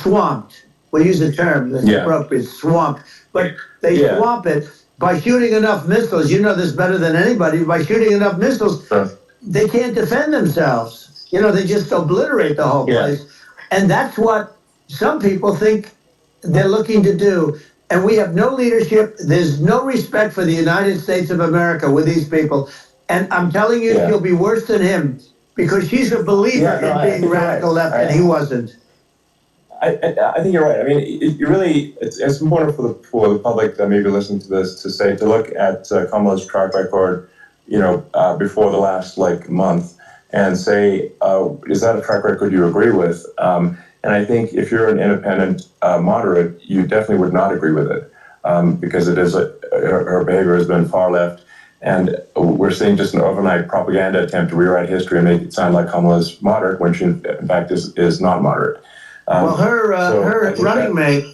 swamped. We'll use the term that's appropriate, swamped. But they swamp it by shooting enough missiles. You know this better than anybody. By shooting enough missiles, they can't defend themselves. They just obliterate the whole place. And that's what some people think they're looking to do. And we have no leadership. There's no respect for the United States of America with these people. And I'm telling you, she'll be worse than him because she's a believer in being radical left, and he wasn't. I think you're right. I mean, it's important for the public that maybe listen to this to look at Kamala's track record, before the last month, and say, is that a track record you agree with? And I think if you're an independent moderate, you definitely would not agree with it because it is her behavior has been far left, and we're seeing just an overnight propaganda attempt to rewrite history and make it sound like Kamala's moderate when she in fact is not moderate. Well, her running mate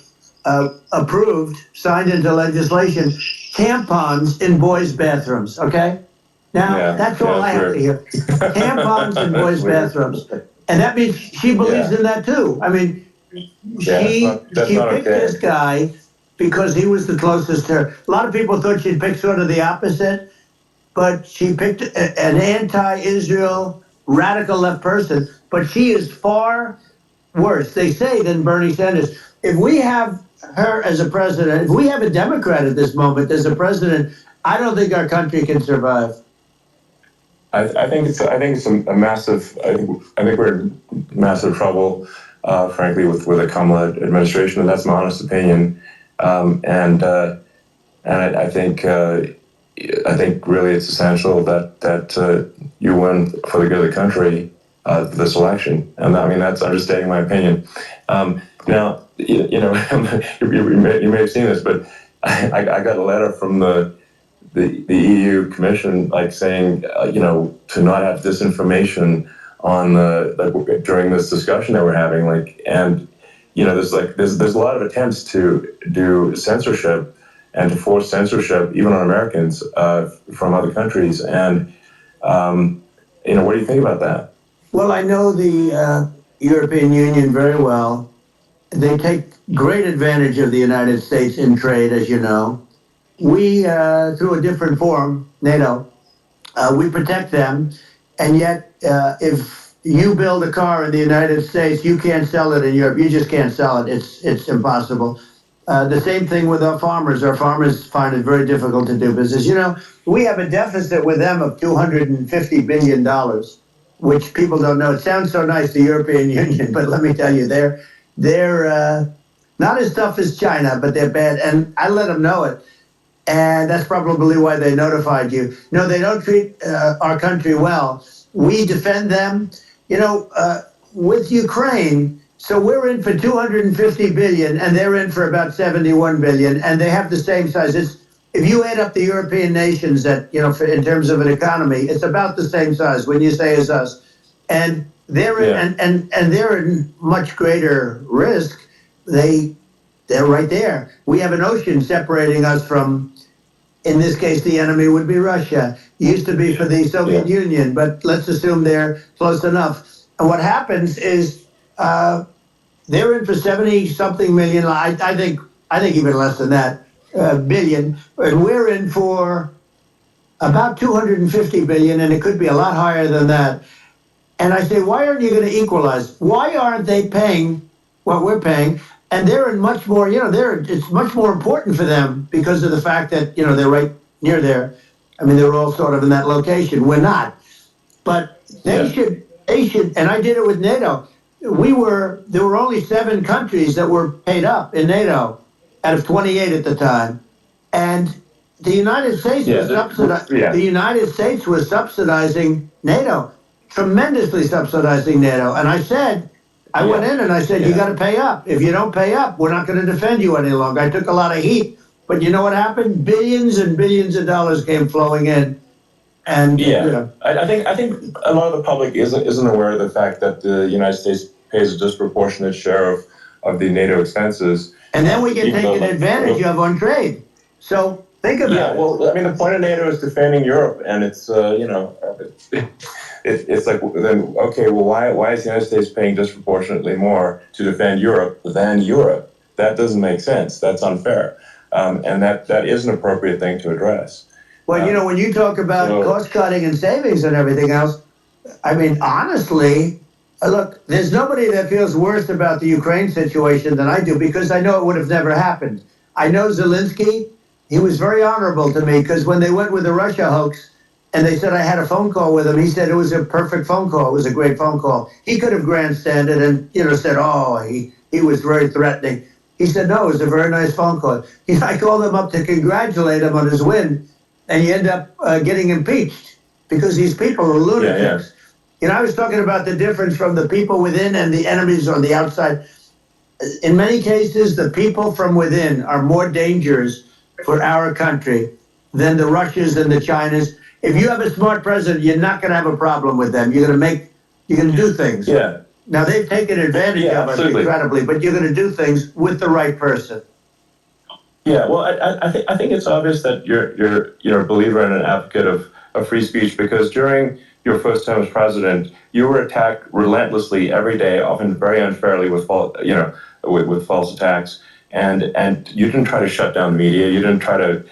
signed into legislation, tampons in boys' bathrooms. Okay, now that's all I have to hear. Tampons in boys' bathrooms. And that means she believes in that too. I mean, she picked this guy because he was the closest to her. A lot of people thought she'd pick sort of the opposite, but she picked an anti-Israel radical left person. But she is far worse, they say, than Bernie Sanders. If we have her as a president, if we have a Democrat at this moment as a president, I don't think our country can survive. I think it's a massive. I think we're in massive trouble, frankly, with the Kamala administration, and that's my honest opinion. And I think really it's essential that you win for the good of the country this election, and I mean that's understating my opinion. Now you may have seen this, but I got a letter from the EU Commission, saying, to not have disinformation on during this discussion that we're having, and there's a lot of attempts to do censorship and to force censorship even on Americans from other countries, and what do you think about that? Well, I know the European Union very well. They take great advantage of the United States in trade, as you know. We, through a different forum, NATO, we protect them, and yet if you build a car in the United States, you can't sell it in Europe. You just can't sell it. It's impossible. The same thing with our farmers. Our farmers find it very difficult to do business. We have a deficit with them of $250 billion, which people don't know. It sounds so nice, the European Union, but let me tell you, they're not as tough as China, but they're bad. And I let them know it. And that's probably why they notified you. No, they don't treat our country well. We defend them, with Ukraine. So we're in for 250 billion, and they're in for about 71 billion, and they have the same size. If you add up the European nations that in terms of an economy, it's about the same size when you say as us, and they're in, and they're in much greater risk. They're right there. We have an ocean separating us from. In this case, the enemy would be Russia. Used to be for the Soviet Union, but let's assume they're close enough. And what happens is they're in for 70-something million. I think even less than that billion. And we're in for about 250 billion, and it could be a lot higher than that. And I say, why aren't you going to equalize? Why aren't they paying what we're paying? And they're in much more, it's much more important for them because of the fact that, they're right near there. I mean, they're all sort of in that location. We're not. But they should, and I did it with NATO. There were only 7 countries that were paid up in NATO out of 28 at the time. And the United States the United States was subsidizing NATO, tremendously subsidizing NATO. And I went in and I said, you got to pay up. If you don't pay up, we're not going to defend you any longer. I took a lot of heat, but you know what happened? Billions and billions of dollars came flowing in. And I think a lot of the public isn't aware of the fact that the United States pays a disproportionate share of the NATO expenses. And then we get taken advantage of on trade. So think about it. Yeah, well, I mean, the point of NATO is defending Europe, and it's it's like, then okay, well, why is the United States paying disproportionately more to defend Europe than Europe? That doesn't make sense. That's unfair, and that is an appropriate thing to address. Well, when you talk about cost cutting and savings and everything else, I mean, honestly, look, there's nobody that feels worse about the Ukraine situation than I do, because I know it would have never happened. I know Zelensky. He was very honorable to me, because when they went with the Russia hoax and they said I had a phone call with him, he said it was a perfect phone call. It was a great phone call. He could have grandstanded and, said, he was very threatening. He said, no, it was a very nice phone call. I called him up to congratulate him on his win, and you end up getting impeached because these people are lunatics. I was talking about the difference from the people within and the enemies on the outside. In many cases, the people from within are more dangerous for our country than the Russians and the Chinas. If you have a smart president, you're not going to have a problem with them. You're going to do things. Yeah. Now, they've taken advantage of us incredibly, but you're going to do things with the right person. Yeah, well, I think it's obvious that you're a believer and an advocate of free speech, because during your first term as president, you were attacked relentlessly every day, often very unfairly with false attacks, and you didn't try to shut down the media. You didn't try to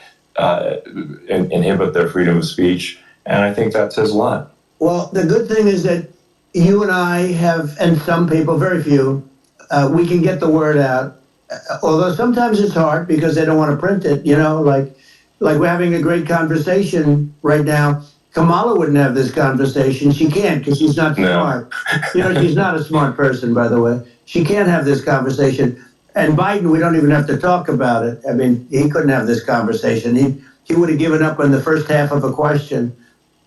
inhibit their freedom of speech, and I think that says a lot. Well, the good thing is that you and I have, and some people, very few, we can get the word out. Although sometimes it's hard because they don't want to print it, like we're having a great conversation right now. Kamala wouldn't have this conversation. She can't, because she's not smart. She's not a smart person, by the way. She can't have this conversation. And Biden, we don't even have to talk about it. I mean, he couldn't have this conversation. He would have given up on the first half of a question.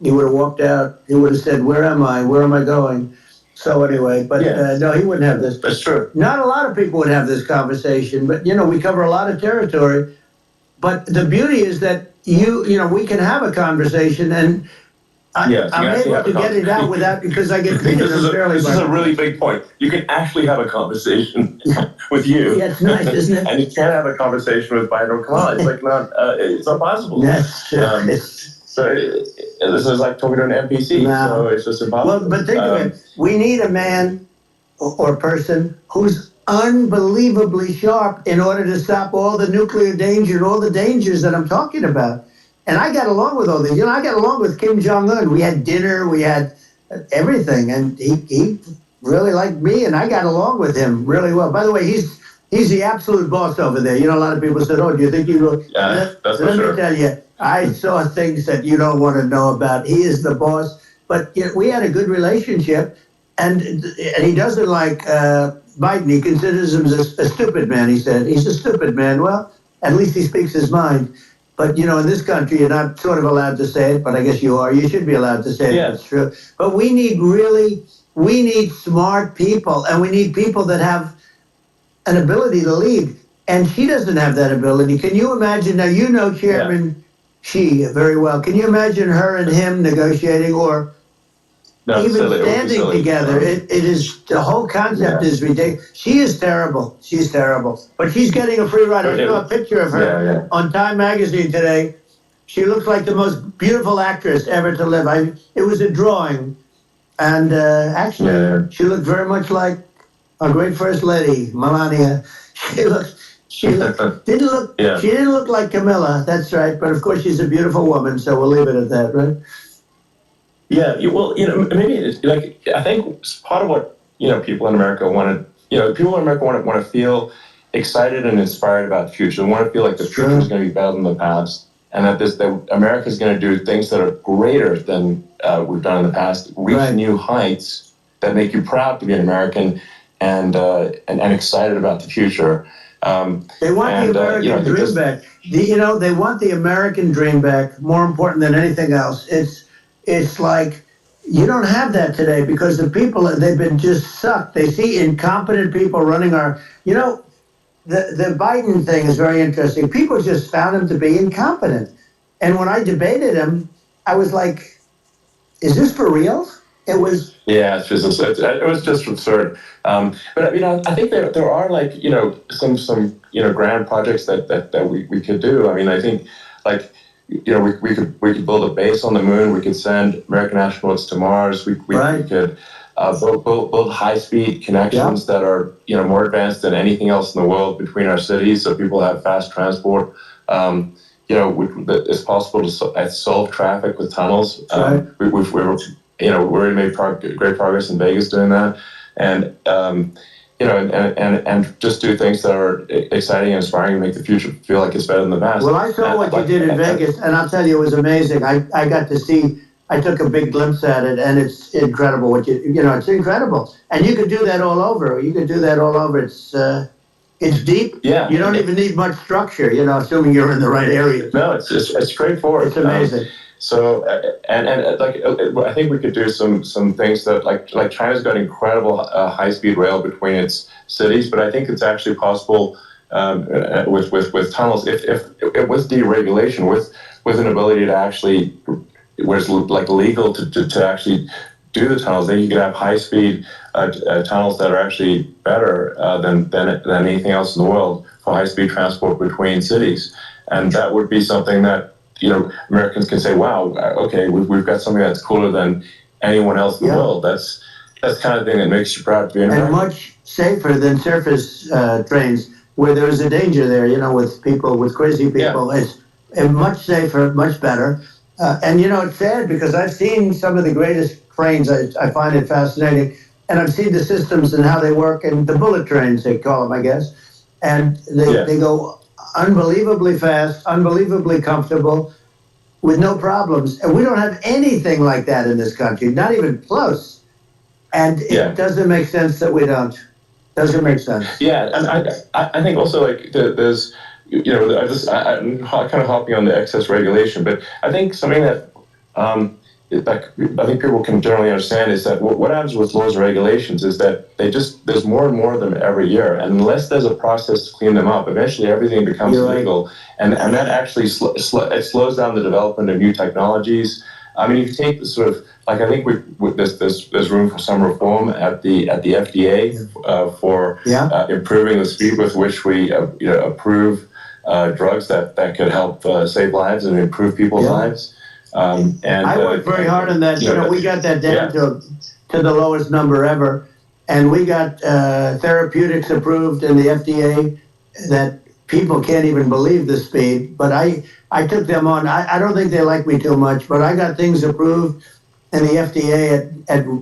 He would have walked out. He would have said, where am I? Where am I going? So anyway, but no, he wouldn't have this. That's true. Not a lot of people would have this conversation, but, we cover a lot of territory. But the beauty is that we can have a conversation, and I'm able to get it out without, because I get treated unfairly. This is a really big point. You can actually have a conversation with you. Yeah, it's nice, isn't it? And you can't have a conversation with Biden or Kamala. It's like it's impossible. So this is like talking to an NPC. No. So it's just impossible. Well, but think of it. We need a man or person who's unbelievably sharp in order to stop all the nuclear danger and all the dangers that I'm talking about. And I got along with all these. I got along with Kim Jong-un. We had dinner. We had everything. And he really liked me, and I got along with him really well. By the way, he's He's the absolute boss over there. You know, a lot of people said, "Oh, do you think you will?" Yeah, that's for Let sure. me tell you, I saw things that you don't want to know about. He is the boss. But you know, we had a good relationship, and he doesn't like Biden. He considers him a stupid man. He said he's a stupid man. Well, at least he speaks his mind. But you know, in this country, you're not sort of allowed to say it. But I guess you are. You should be allowed to say it. Yeah. If it's true. But we need smart people, and we need people that have an ability to lead. And she doesn't have that ability. Can you imagine? Now, you know Chairman Xi very well. Can you imagine her and him negotiating or No, even silly. It would be standing silly. together? It is, the whole concept is ridiculous. She is terrible. She's terrible. But she's getting a free ride. I saw a picture of her on Time Magazine today. She looks like the most beautiful actress ever to live. It was a drawing. And actually, she looked very much like our great First Lady, Melania. She didn't look like Camilla, that's right. But of course, she's a beautiful woman, so we'll leave it at that, right? Yeah, well, maybe it's like, I think part of what, people in America people in America want to feel excited and inspired about the future. They want to feel like the future is going to be better than the past, and that America is going to do things that are greater than we've done in the past, reach new heights that make you proud to be an American and excited about the future. They want the American dream back. They want the American dream back. More important than anything else. It's like you don't have that today because the people, they've been just sucked. They see incompetent people running our. The Biden thing is very interesting. People just found him to be incompetent, and when I debated him, I was like, "Is this for real?" It was. Yeah, it was just absurd. But I think there are like some grand projects that we could do. I mean, I think like we could build a base on the moon. We could send American astronauts to Mars. We could build high speed connections that are more advanced than anything else in the world between our cities, so people have fast transport. It's possible to solve traffic with tunnels. We've we already made great progress in Vegas doing that, and and just do things that are exciting and inspiring and make the future feel like it's better than the past. Well, I saw what you did in Vegas, and I'll tell you, it was amazing. I got to see. I took a big glimpse at it, and it's incredible. It's incredible, and you could do that all over. You could do that all over. It's deep. Yeah. You don't even need much structure. Assuming you're in the right area. No, it's straightforward. It's amazing. So I think we could do some things that like China's got incredible high-speed rail between its cities, but I think it's actually possible with tunnels if with deregulation, with an ability to actually where it's like legal to actually do the tunnels. Then you could have high-speed tunnels that are actually better than anything else in the world for high-speed transport between cities, and that would be something that Americans can say, wow, okay, we've got something that's cooler than anyone else in the world. That's the kind of thing that makes you proud to be an American. And much safer than surface trains, where there's a danger there, with crazy people. Yeah. It's much safer, much better. And it's sad because I've seen some of the greatest trains. I find it fascinating. And I've seen the systems and how they work, and the bullet trains, they call them, I guess. And they go unbelievably fast, unbelievably comfortable, with no problems. And we don't have anything like that in this country, not even close. And it doesn't make sense that we don't. Doesn't make sense. Yeah, and I think also like there's, I'm kind of hopping on the excess regulation, but I think something that I think people can generally understand is that what happens with laws and regulations is that there's more and more of them every year, and unless there's a process to clean them up, eventually everything becomes illegal, and that actually it slows down the development of new technologies. I mean, if you take the sort of like I think there's room for some reform at the FDA for improving the speed with which we approve drugs that could help save lives and improve people's lives. And I worked very hard on that. We got that down to the lowest number ever, and we got therapeutics approved in the FDA that people can't even believe the speed. But I took them on. I don't think they like me too much, but I got things approved in the FDA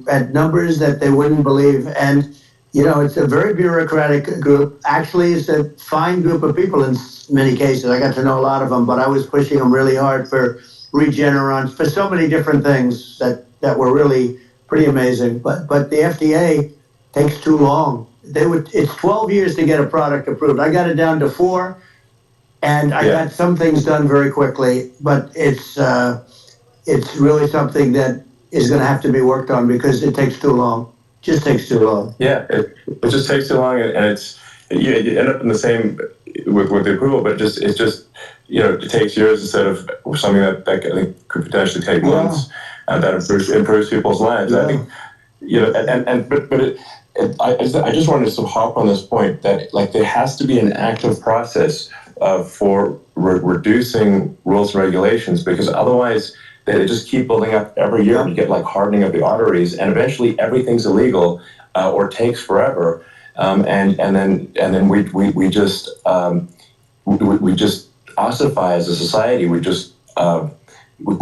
at numbers that they wouldn't believe. And it's a very bureaucratic group. Actually, it's a fine group of people in many cases. I got to know a lot of them, but I was pushing them really hard for Regeneron, for so many different things that were really pretty amazing. But the FDA takes too long. It's 12 years to get a product approved. I got it down to 4, and I got some things done very quickly. But it's really something that is going to have to be worked on because it takes too long. Just takes too long. Yeah, it just takes too long, and you end up in the same with the approval, but it's just it takes years instead of something that I think could potentially take months, and that improves people's lives. I think I just wanted to hop on this point that there has to be an active process for reducing rules and regulations, because otherwise they just keep building up every year, and you get hardening of the arteries, and eventually everything's illegal or takes forever, and then we just ossify as a society. We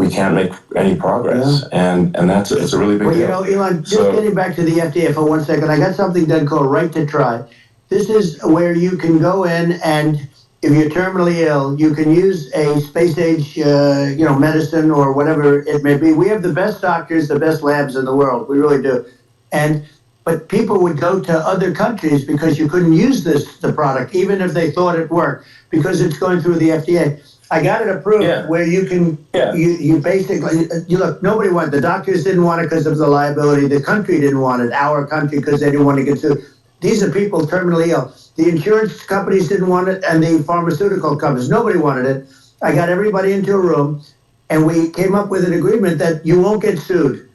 can't make any progress, and it's a really big deal. Elon, just getting back to the FDA for 1 second, I got something done called Right to Try. This is where you can go in, and if you're terminally ill, you can use a space age, medicine or whatever it may be. We have the best doctors, the best labs in the world. We really do. But people would go to other countries because you couldn't use the product, even if they thought it worked, because it's going through the FDA. I got it approved where you can, you basically, look, nobody wanted, the doctors didn't want it because of the liability. The country didn't want it, our country, because they didn't want to get sued. These are people terminally ill. The insurance companies didn't want it, and the pharmaceutical companies, nobody wanted it. I got everybody into a room, and we came up with an agreement that you won't get sued.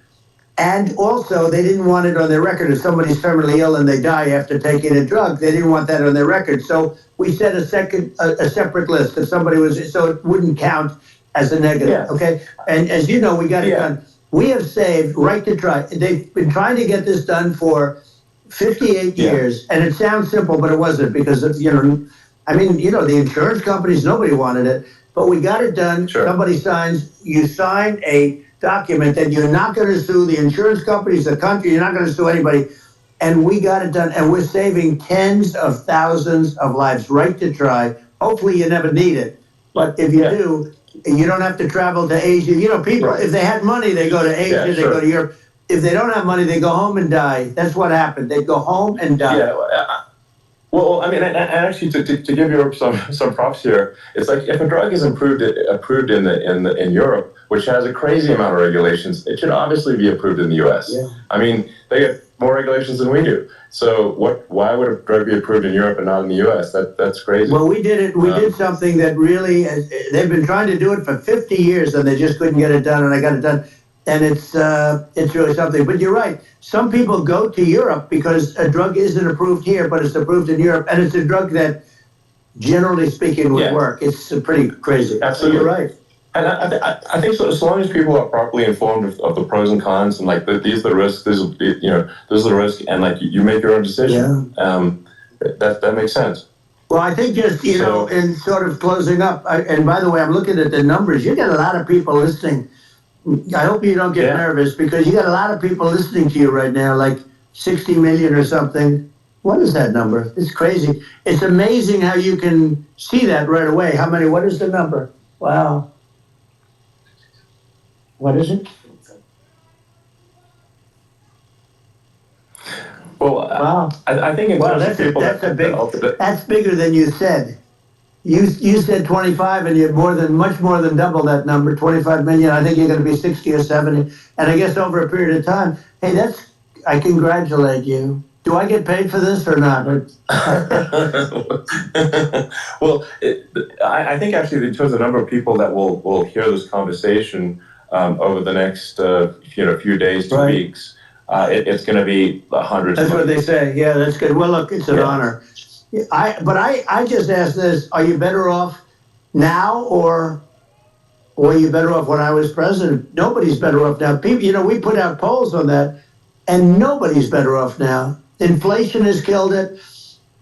And also, they didn't want it on their record. If somebody's terminally ill and they die after taking a drug, they didn't want that on their record. So we set a separate list. If somebody was, so it wouldn't count as a negative, okay? And as you know, we got it done. We have saved Right to Try. They've been trying to get this done for 58 years, and it sounds simple, but it wasn't, because of, the insurance companies, nobody wanted it, but we got it done. Sure. Somebody signs, you sign a document that you're not going to sue the insurance companies, the country, you're not going to sue anybody, and we got it done, and we're saving tens of thousands of lives. Right to Try. Hopefully you never need it, but if you do, you don't have to travel to Asia. People, if they had money, they go to Asia, they go to Europe. If they don't have money, they go home and die. That's what happened. They go home and die. Yeah. Well, I mean, and actually, to give Europe some props here, it's like if a drug is approved in Europe, which has a crazy amount of regulations, it should obviously be approved in the U.S. Yeah. I mean, they have more regulations than we do. So why would a drug be approved in Europe and not in the U.S.? That's crazy. Well, we did it. We did something that really, they've been trying to do it for 50 years, and they just couldn't get it done, and I got it done. And it's really something. But you're right. Some people go to Europe because a drug isn't approved here, but it's approved in Europe, and it's a drug that, generally speaking, would work. It's pretty crazy. Absolutely. You're right. And I think so. As long as people are properly informed of the pros and cons, and these are the risks, this is the risk, and you make your own decision. Yeah. That makes sense. Well, I think just in sort of closing up, and by the way, I'm looking at the numbers. You get a lot of people listening. I hope you don't get nervous, because you got a lot of people listening to you right now, like 60 million or something. What is that number? It's crazy. It's amazing how you can see that right away. What is the number? Wow. What is it? Well, wow. I think in terms of people, that's bigger than you said. You said 25, and you're much more than double that number, 25 million. I think you're going to be 60 or 70. And I guess over a period of time, hey, I congratulate you. Do I get paid for this or not? Well, I think actually in terms of the number of people that will hear this conversation over the next few days to weeks, it's going to be hundreds. That's what they say. Yeah, that's good. Well, look, it's an honor. I just ask this: are you better off now, or are you better off when I was president? Nobody's better off now. People, we put out polls on that, and nobody's better off now. Inflation has killed it,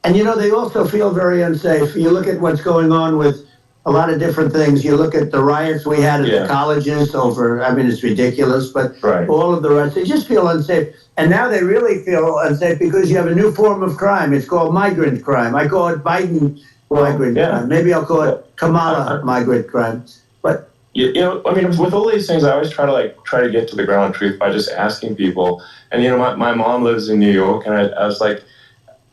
and they also feel very unsafe. You look at what's going on with a lot of different things. You look at the riots we had at the colleges over, I mean, it's ridiculous, but all of the riots, they just feel unsafe. And now they really feel unsafe because you have a new form of crime. It's called migrant crime. I call it Biden migrant crime. Maybe I'll call it Kamala migrant crime. But you know, I mean, with all these things, I always try to get to the ground truth by just asking people. And you know, my mom lives in New York, and I was like,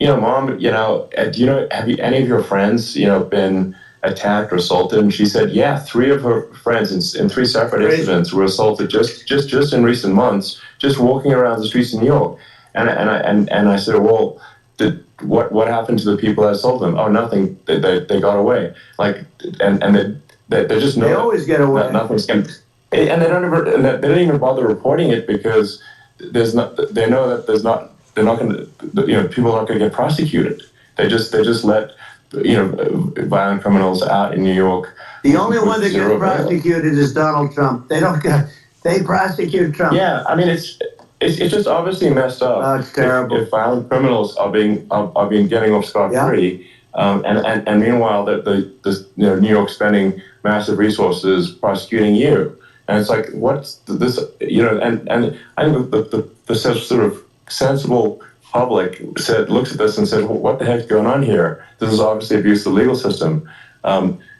you know, Mom, you know, have any of your friends, you know, been attacked or assaulted? And she said, yeah, 3 of her friends in 3 separate incidents were assaulted just in recent months, just walking around the streets in New York. And I said, well, what happened to the people that assaulted them? Oh, nothing. They got away. Like, and they just know they always get away. Nothing's going. And they don't even bother reporting it because there's not. They know that there's not. They're not going to. You know, people aren't going to get prosecuted. They just let, you know, violent criminals out in New York. The only one that gets prosecuted is Donald Trump. They prosecute Trump. Yeah, I mean it's just obviously messed up. Oh, it's terrible. If violent criminals are getting off scot-free, and meanwhile the you know, New York spending massive resources prosecuting you, and it's like, what's this, you know? And I think the sort of sensible public looks at this and says, well, what the heck's going on here? This is obviously abuse of the legal system.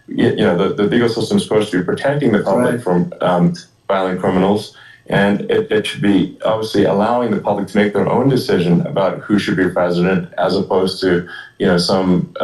You know, the legal system is supposed to be protecting the public from violent criminals, and it should be obviously allowing the public to make their own decision about who should be president, as opposed to, you know, some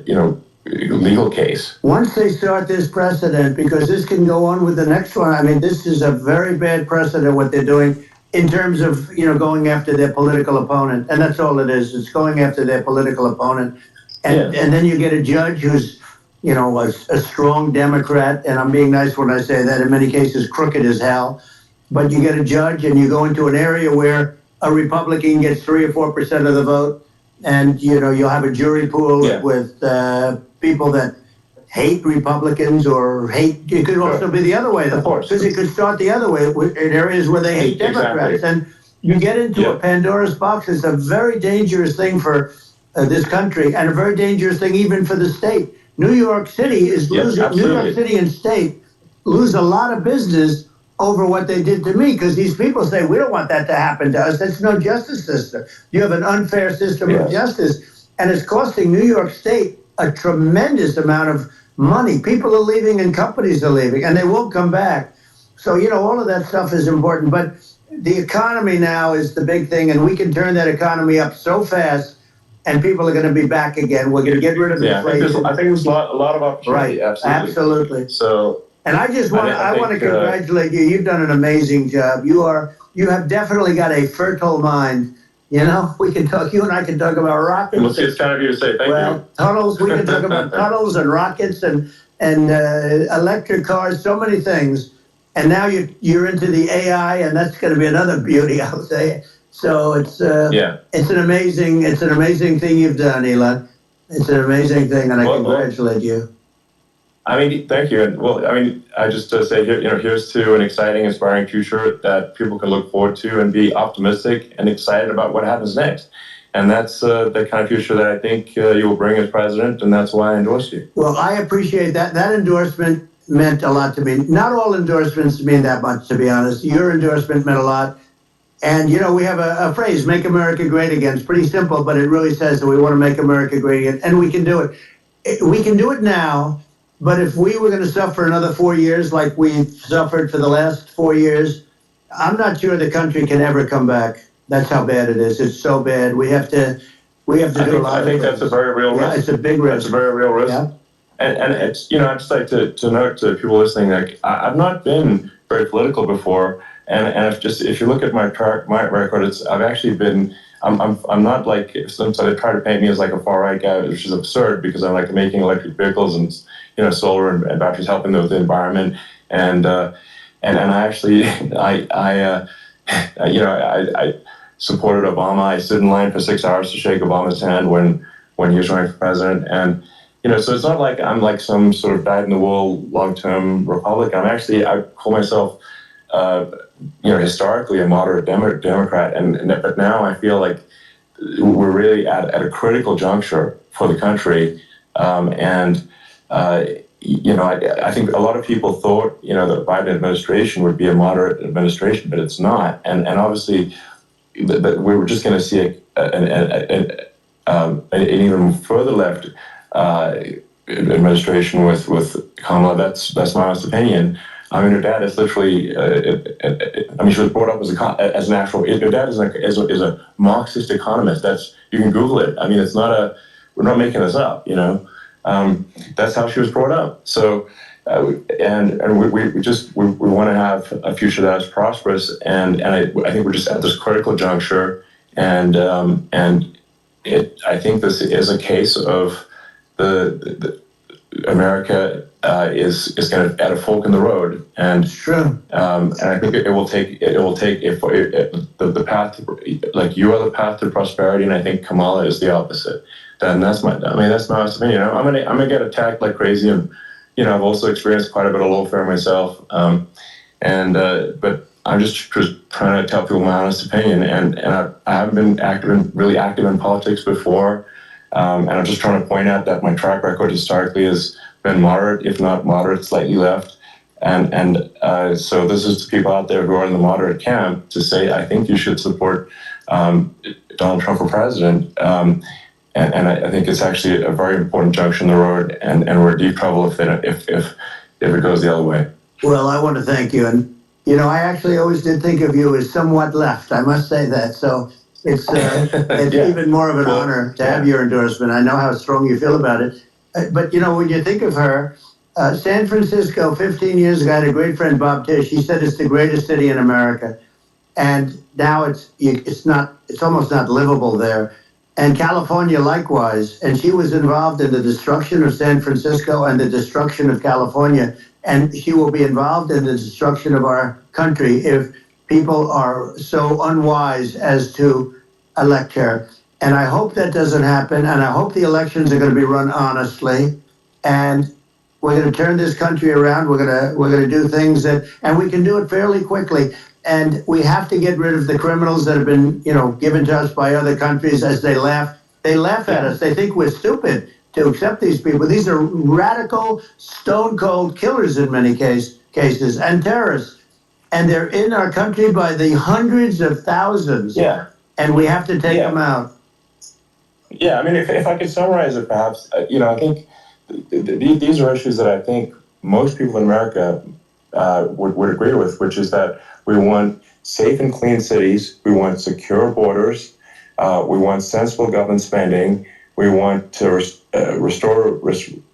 you know, legal case. Once they start this precedent, because this can go on with the next one. I mean, this is a very bad precedent what they're doing in terms of, you know, going after their political opponent, and that's all it is. It's going after their political opponent, and then you get a judge who's, you know, a strong Democrat, and I'm being nice when I say that, in many cases crooked as hell. But you get a judge and you go into an area where a Republican gets 3 or 4% of the vote, and, you know, you'll have a jury pool with people that hate Republicans or hate, it could also be the other way, because it could start the other way in areas where they hate Democrats. And you get into a Pandora's box. It's a very dangerous thing for this country, and a very dangerous thing even for the state. New York City is losing, New York City and state lose a lot of business over what they did to me, because these people say, we don't want that to happen to us. That's no justice system. You have an unfair system of justice, and it's costing New York State a tremendous amount of money. People are leaving and companies are leaving, and they won't come back. So, you know, all of that stuff is important, but the economy now is the big thing, and we can turn that economy up so fast, and people are going to be back again. We're going to get rid of inflation. I think there's a lot of opportunity. Right, absolutely. So, and I just want I want to congratulate you. You've done an amazing job. You have definitely got a fertile mind. You know, we can talk. You and I can talk about rockets. Well, it's kind of you to say. Thank you. Tunnels. We can talk about tunnels and rockets and electric cars. So many things. And now you're into the AI, and that's going to be another beauty, I'll say. So it's an amazing thing you've done, Elon. It's an amazing thing, and I congratulate you. I mean, thank you. And well, I mean, I just say here, you know, here's to an exciting, inspiring future that people can look forward to and be optimistic and excited about what happens next. And that's the kind of future that I think you will bring as president, and that's why I endorse you. Well, I appreciate that. That endorsement meant a lot to me. Not all endorsements mean that much, to be honest. Your endorsement meant a lot. And, you know, we have a phrase, make America great again. It's pretty simple, but it really says that we want to make America great again, and we can do it. We can do it now. But if we were going to suffer another 4 years like we've suffered for the last 4 years, I'm not sure the country can ever come back. That's how bad it is. It's so bad. We have to do a lot. I think that's a very real risk. Yeah, it's a big risk. It's a very real risk. Yeah. And it's, you know, I'd just like to note to people listening that I've not been very political before, and if you look at my record, I've actually been. I'm not like, some they try to paint me as like a far right guy, which is absurd, because I'm like making electric vehicles and, you know, solar and batteries, helping with the environment, and I actually I supported Obama. I stood in line for 6 hours to shake Obama's hand when he was running for president, and you know, so it's not like I'm like some sort of dyed-in-the-wool long-term Republican. I call myself you know, historically a moderate Democrat, but now I feel like we're really at a critical juncture for the country, and I think a lot of people thought, the Biden administration would be a moderate administration, but it's not. And obviously, but we were just going to see an even further left administration with Kamala. That's my honest opinion. I mean, her dad is literally. She was brought up as an actual. Her dad is a Marxist economist. You can Google it. I mean, it's not we're not making this up. That's how she was brought up. So, and we want to have a future that is prosperous. And I think we're just at this critical juncture. And I think this is a case of the America is going to at a fork in the road, and True. And I think it will take the path, like you are the path to prosperity, and I think Kamala is the opposite. Then that's my honest opinion. I'm gonna get attacked like crazy, and I've also experienced quite a bit of lawfare myself, but I'm just trying to tell people my honest opinion, and I haven't been really active in politics before. And I'm just trying to point out that my track record historically has been moderate, if not moderate, slightly left. And so this is to people out there who are in the moderate camp to say, I think you should support Donald Trump for president. And I think it's actually a very important junction in the road, and we're in deep trouble if it goes the other way. Well, I want to thank you. And, I actually always did think of you as somewhat left. I must say that. So it's Yeah. even more of an honor to have your endorsement. I know how strong you feel about it. But, when you think of her, San Francisco, 15 years ago, I had a great friend, Bob Tish. He said it's the greatest city in America. And now it's almost not livable there. And California likewise. And she was involved in the destruction of San Francisco and the destruction of California. And she will be involved in the destruction of our country if people are so unwise as to elect her. And I hope that doesn't happen. And I hope the elections are going to be run honestly. And we're going to turn this country around. We're going to do things and we can do it fairly quickly. And we have to get rid of the criminals that have been, given to us by other countries as they laugh. They laugh at us. They think we're stupid to accept these people. These are radical, stone-cold killers in many cases and terrorists. And they're in our country by the hundreds of thousands. Yeah. And we have to take them out. Yeah, I mean, if I could summarize it, perhaps, I think these are issues that I think most people in America would agree with, which is that we want safe and clean cities, we want secure borders, we want sensible government spending, we want to restore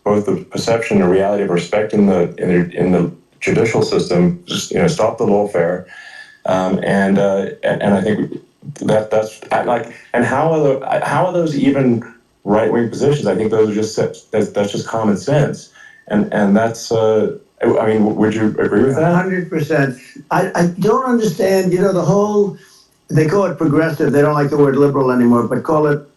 both the perception and reality of respect in the judicial system, just stop the lawfare, and I think that's like, and how are those even right-wing positions? I think those are that's just common sense, and that's. I mean, would you agree with that? 100%. I don't understand, the whole, they call it progressive. They don't like the word liberal anymore, but call it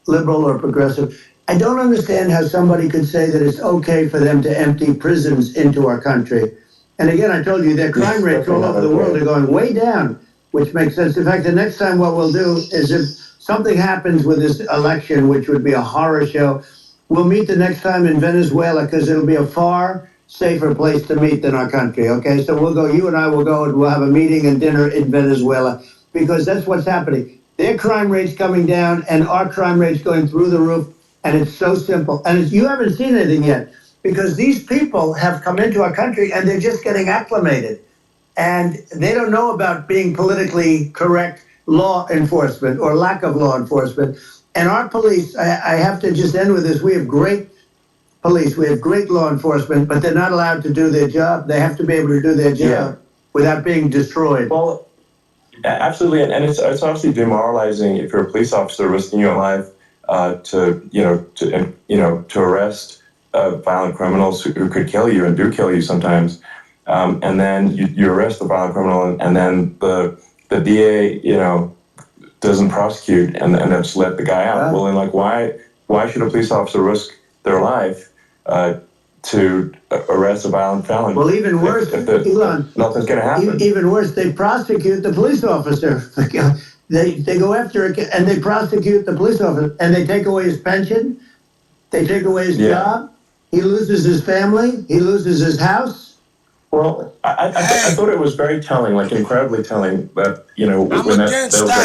liberal or progressive. I don't understand how somebody could say that it's okay for them to empty prisons into our country. And again, I told you, their crime rates all over the world are going way down, which makes sense. In fact, the next time what we'll do is if something happens with this election, which would be a horror show, we'll meet the next time in Venezuela because it'll be a far safer place to meet than our country, okay? So we'll go, you and I will go and we'll have a meeting and dinner in Venezuela because that's what's happening. Their crime rate's coming down and our crime rate's going through the roof, and it's so simple. And you haven't seen anything yet because these people have come into our country and they're just getting acclimated. And they don't know about being politically correct law enforcement or lack of law enforcement. And our police, I have to just end with this, we have great police, we have great law enforcement, but they're not allowed to do their job. They have to be able to do their job without being destroyed. Well, absolutely, and it's obviously demoralizing if you're a police officer risking your life to arrest violent criminals who could kill you and do kill you sometimes, and then you arrest the violent criminal, and then the DA doesn't prosecute and just let the guy out. Wow. Well, then why should a police officer risk their life to arrest a violent felon? Well, even worse, Elon, nothing's going to happen. Even worse, they prosecute the police officer. They go after it and they prosecute the police officer and they take away his pension. They take away his job. he loses his family, he loses his house. Well, I thought it was very telling, like incredibly telling, that when there was that case where sort of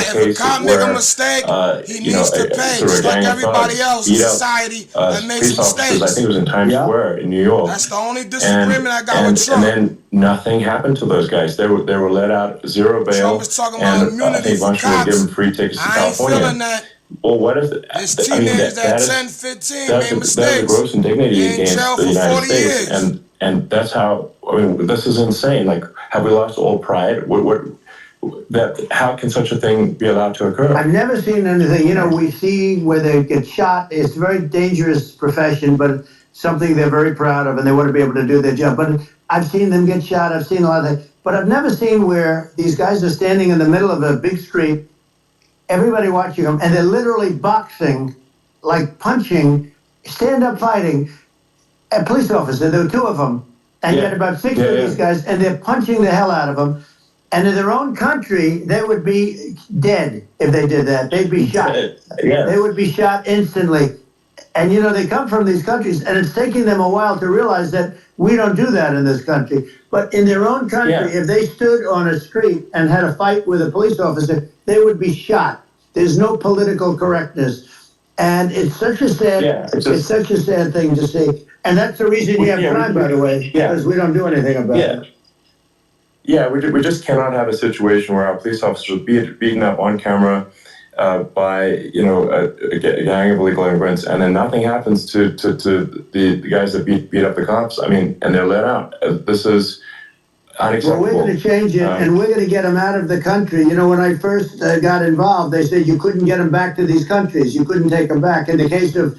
a gang of thugs beat up police officers. I think it was in Times Square in New York. That's the only disagreement I got with And Trump. then nothing happened to those guys. They were let out, zero bail. Trump is talking about and I immunity think a for bunch of them were cops. given free tickets to I ain't California. feeling that. Well, what is it? There's teenagers that 10, 15 made mistakes. That's a gross indignity They in against jail the for United 40 States, years. and that's how. I mean, this is insane. Like, have we lost all pride? How can such a thing be allowed to occur? I've never seen anything. We see where they get shot. It's a very dangerous profession, but something they're very proud of, and they want to be able to do their job. But I've seen them get shot. I've seen a lot of things. But I've never seen where these guys are standing in the middle of a big street, everybody watching them, and they're literally boxing, like punching, stand-up fighting, a police officer. There were two of them. And you had about 60 of these guys, and they're punching the hell out of them. And in their own country, they would be dead if they did that. They'd be shot. They would be shot instantly. And, they come from these countries, and it's taking them a while to realize that we don't do that in this country. But in their own country, if they stood on a street and had a fight with a police officer, they would be shot. There's no political correctness. And it's such a sad, it's such a sad thing to see. And that's the reason you have crime, by the way, because we don't do anything about it. Yeah, we just cannot have a situation where our police officers are beaten up on camera by a gang of illegal immigrants, and then nothing happens to the guys that beat up the cops. I mean, and they're let out. This is unacceptable. Well, we're going to change it, and we're going to get them out of the country. When I first got involved, they said you couldn't get them back to these countries. You couldn't take them back. In the case of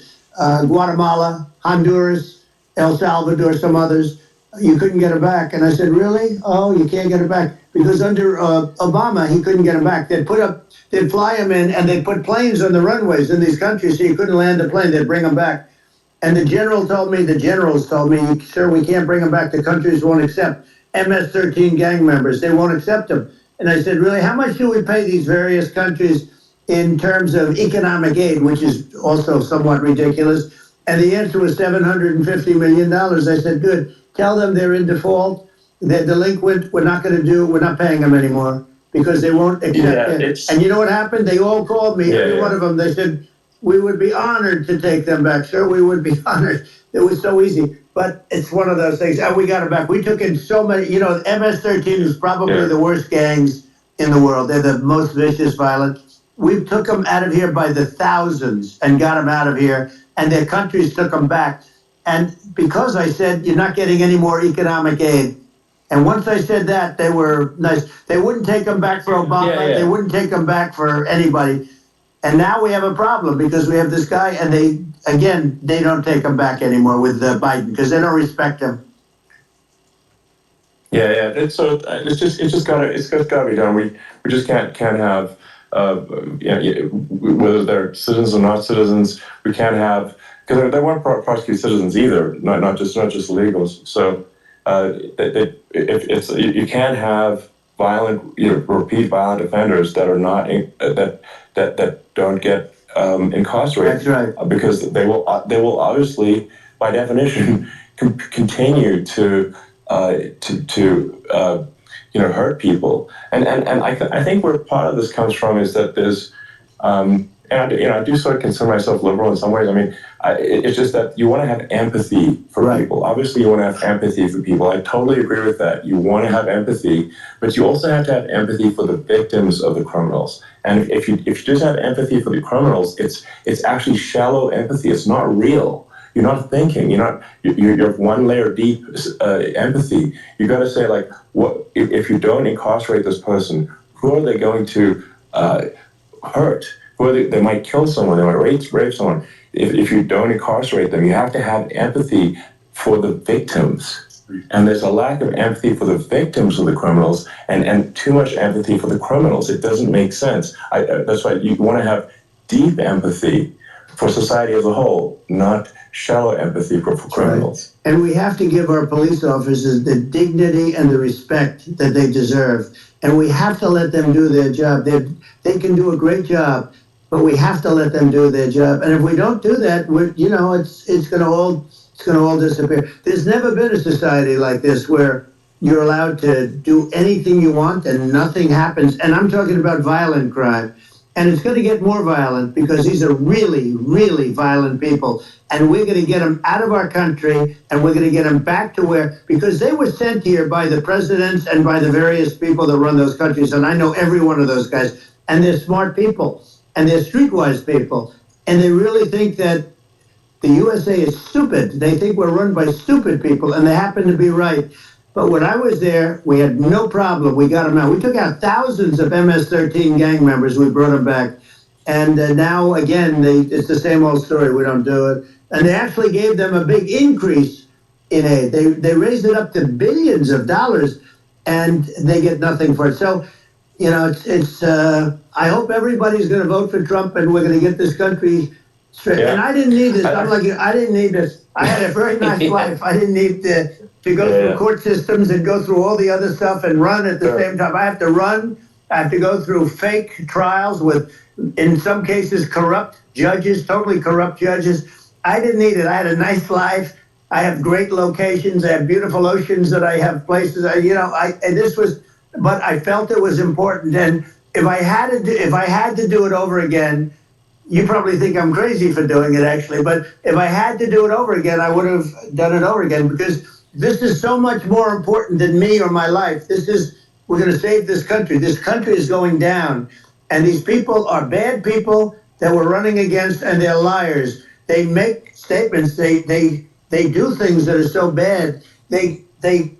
Guatemala, Honduras, El Salvador, some others, you couldn't get them back. And I said, really? Oh, you can't get them back? Because under Obama, he couldn't get them back. They'd fly them in, and they'd put planes on the runways in these countries so you couldn't land a plane. They'd bring them back. And the generals told me, sir, we can't bring them back. The countries won't accept MS-13 gang members. They won't accept them. And I said, really, how much do we pay these various countries in terms of economic aid, which is also somewhat ridiculous? And the answer was $750 million. I said, good. Tell them they're in default, they're delinquent, we're not paying them anymore because they won't accept it. And you know what happened? They all called me, every one of them. They said, we would be honored to take them back, sir. We would be honored. It was so easy. But it's one of those things. And we got them back. We took in so many, MS-13 is probably the worst gangs in the world. They're the most vicious, violent. We took them out of here by the thousands and got them out of here. And their countries took them back. And because I said, you're not getting any more economic aid. And once I said that, they were nice. They wouldn't take them back for Obama. They wouldn't take them back for anybody. And now we have a problem because we have this guy, and they don't take him back anymore with Biden because they don't respect him. It's just gotta be done. We just can't have whether they're citizens or not citizens. We can't have, because they won't prosecute citizens either, not just illegals. So you can't have repeat violent offenders that are not that don't get incarcerated. That's right. Because they will obviously, by definition, continue to hurt people. And I think where part of this comes from is that there's I do sort of consider myself liberal in some ways. I mean, it's just that you want to have empathy for people. Obviously, you want to have empathy for people. I totally agree with that. You want to have empathy, but you also have to have empathy for the victims of the criminals. And if you just have empathy for the criminals, it's actually shallow empathy. It's not real. You're not thinking. You're one layer deep empathy. You got to say, like, what if you don't incarcerate this person? Who are they going to hurt? They might kill someone, they might rape someone. If you don't incarcerate them, you have to have empathy for the victims. And there's a lack of empathy for the victims of the criminals and too much empathy for the criminals. It doesn't make sense. That's why you want to have deep empathy for society as a whole, not shallow empathy for criminals. Right. And we have to give our police officers the dignity and the respect that they deserve. And we have to let them do their job. They can do a great job, but we have to let them do their job. And if we don't do that, it's going to all It's going to all disappear. There's never been a society like this where you're allowed to do anything you want and nothing happens. And I'm talking about violent crime. And it's going to get more violent because these are really, really violent people. And we're going to get them out of our country, and we're going to get them back to where, because they were sent here by the presidents and by the various people that run those countries. And I know every one of those guys. And they're smart people, and they're streetwise people. And they really think that the USA is stupid. They think we're run by stupid people, and they happen to be right. But when I was there, we had no problem. We got them out. We took out thousands of MS-13 gang members. We brought them back. And now, again, it's the same old story. We don't do it. And they actually gave them a big increase in aid. They raised it up to billions of dollars, and they get nothing for it. So, you know, I hope everybody's going to vote for Trump, and we're going to get this country straight. Yeah. And I didn't need this. I didn't need this. I had a very nice life. I didn't need to go through court systems and go through all the other stuff and run at the same time. I have to run. I have to go through fake trials with, in some cases, corrupt judges, totally corrupt judges. I didn't need it. I had a nice life. I have great locations. I have beautiful oceans that I have places. But I felt it was important. And if I had to do it over again, you probably think I'm crazy for doing it, actually. But if I had to do it over again, I would have done it over again, because this is so much more important than me or my life. We're going to save this country. This country is going down. And these people are bad people that we're running against, and they're liars. They make statements. They do things that are so bad. They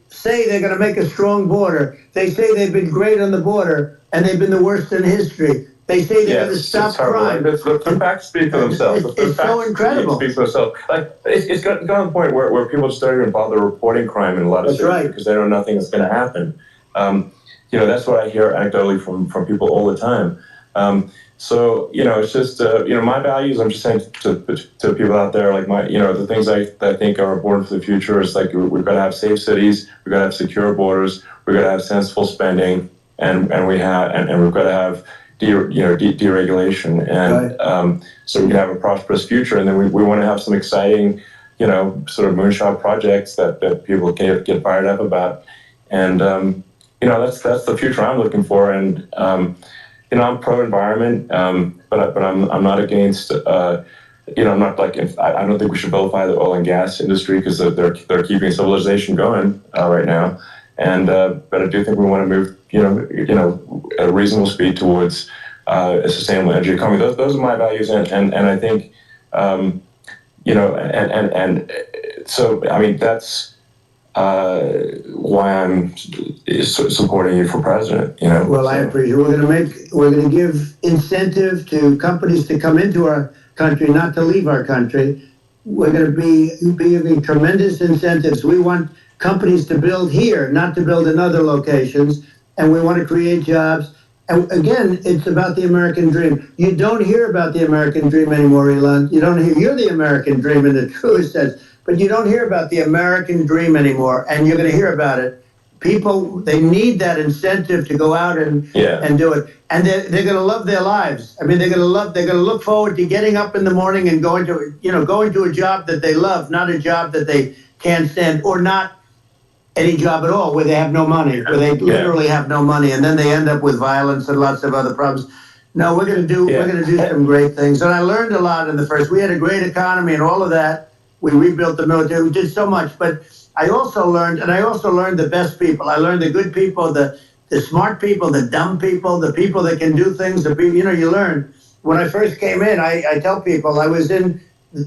say they're going to make a strong border. They say they've been great on the border, and they've been the worst in history. They say they're going to stop crime. The facts speak for themselves. It's so incredible. Speak for themselves. Like, it's got to the point where people just don't even bother reporting crime in a lot of cities because they know nothing is going to happen. That's what I hear anecdotally from people all the time. So, it's just, my values, I'm just saying to people out there, like the things I think are important for the future is, like, we've got to have safe cities, we've got to have secure borders, we've got to have sensible spending, and we've got to have deregulation, and so we can have a prosperous future. And then we want to have some exciting, sort of moonshot projects that people can get fired up about. And, that's the future I'm looking for. And, I'm pro-environment, but I'm not against, I'm not like, I don't think we should vilify the oil and gas industry, because they're keeping civilization going right now. And, but I do think we want to move, at a reasonable speed towards a sustainable energy economy. Those are my values, and I think, so I mean that's why I'm supporting you for president. Well, I appreciate it. We're going to give incentive to companies to come into our country, not to leave our country. We're going to be giving tremendous incentives. We want companies to build here, not to build in other locations, and we want to create jobs. And again, it's about the American dream. You don't hear about the American dream anymore, Elon. You're the American dream in the truest sense, but you don't hear about the American dream anymore, and you're going to hear about it. People, they need that incentive to go out and do it. And they're going to love their lives. I mean, they're going to look forward to getting up in the morning and going to a job that they love, not a job that they can't stand, or not any job at all where they have no money, where they literally have no money, and then they end up with violence and lots of other problems. No, we're going to do some great things. And I learned a lot in the first. We had a great economy and all of that. We rebuilt the military. We did so much. But I also learned the best people. I learned the good people, the smart people, the dumb people, the people that can do things. The people, you learn. When I first came in, I tell people I was in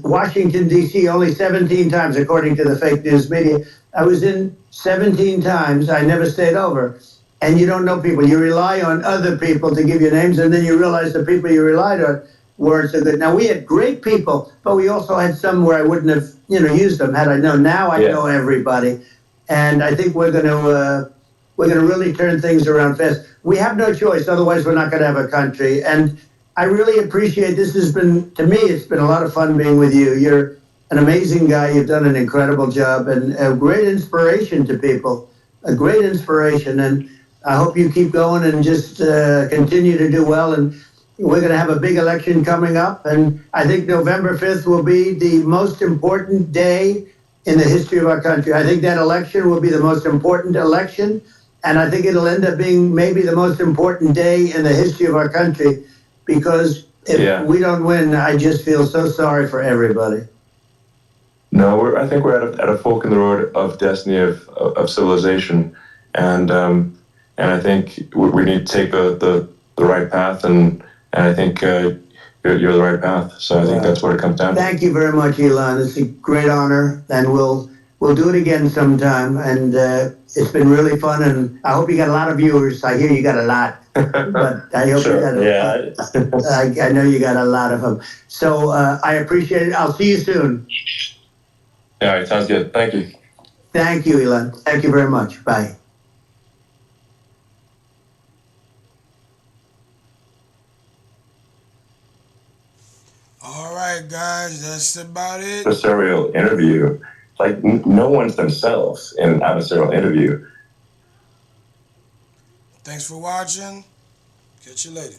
Washington, D.C. only 17 times, according to the fake news media. I was in 17 times. I never stayed over. And you don't know people. You rely on other people to give you names, and then you realize the people you relied on weren't so good. Now, we had great people, but we also had some where I wouldn't have, used them had I known. Now I know everybody. And I think we're going to really turn things around fast. We have no choice. Otherwise, we're not going to have a country. And I really appreciate this. It's been a lot of fun being with you. You're an amazing guy. You've done an incredible job and a great inspiration to people, a great inspiration. And I hope you keep going and just continue to do well. And we're going to have a big election coming up. And I think November 5th will be the most important day in the history of our country. I think that election will be the most important election, and I think it'll end up being maybe the most important day in the history of our country, because if we don't win, I just feel so sorry for everybody. No, I think we're at a fork in the road of destiny of civilization, and I think we need to take the right path, and I think you're the right path. So I think that's what it comes down to. Thank you very much, Elon. It's a great honor, and we'll do it again sometime. And it's been really fun, and I hope you got a lot of viewers. I hear you got a lot, but I hope you got I know you got a lot of them. So I appreciate it. I'll see you soon. All right, sounds good. Thank you. Thank you, Elon. Thank you very much. Bye. All right, guys, that's about it. Adversarial interview. Like, no one's themselves in an adversarial interview. Thanks for watching. Catch you later.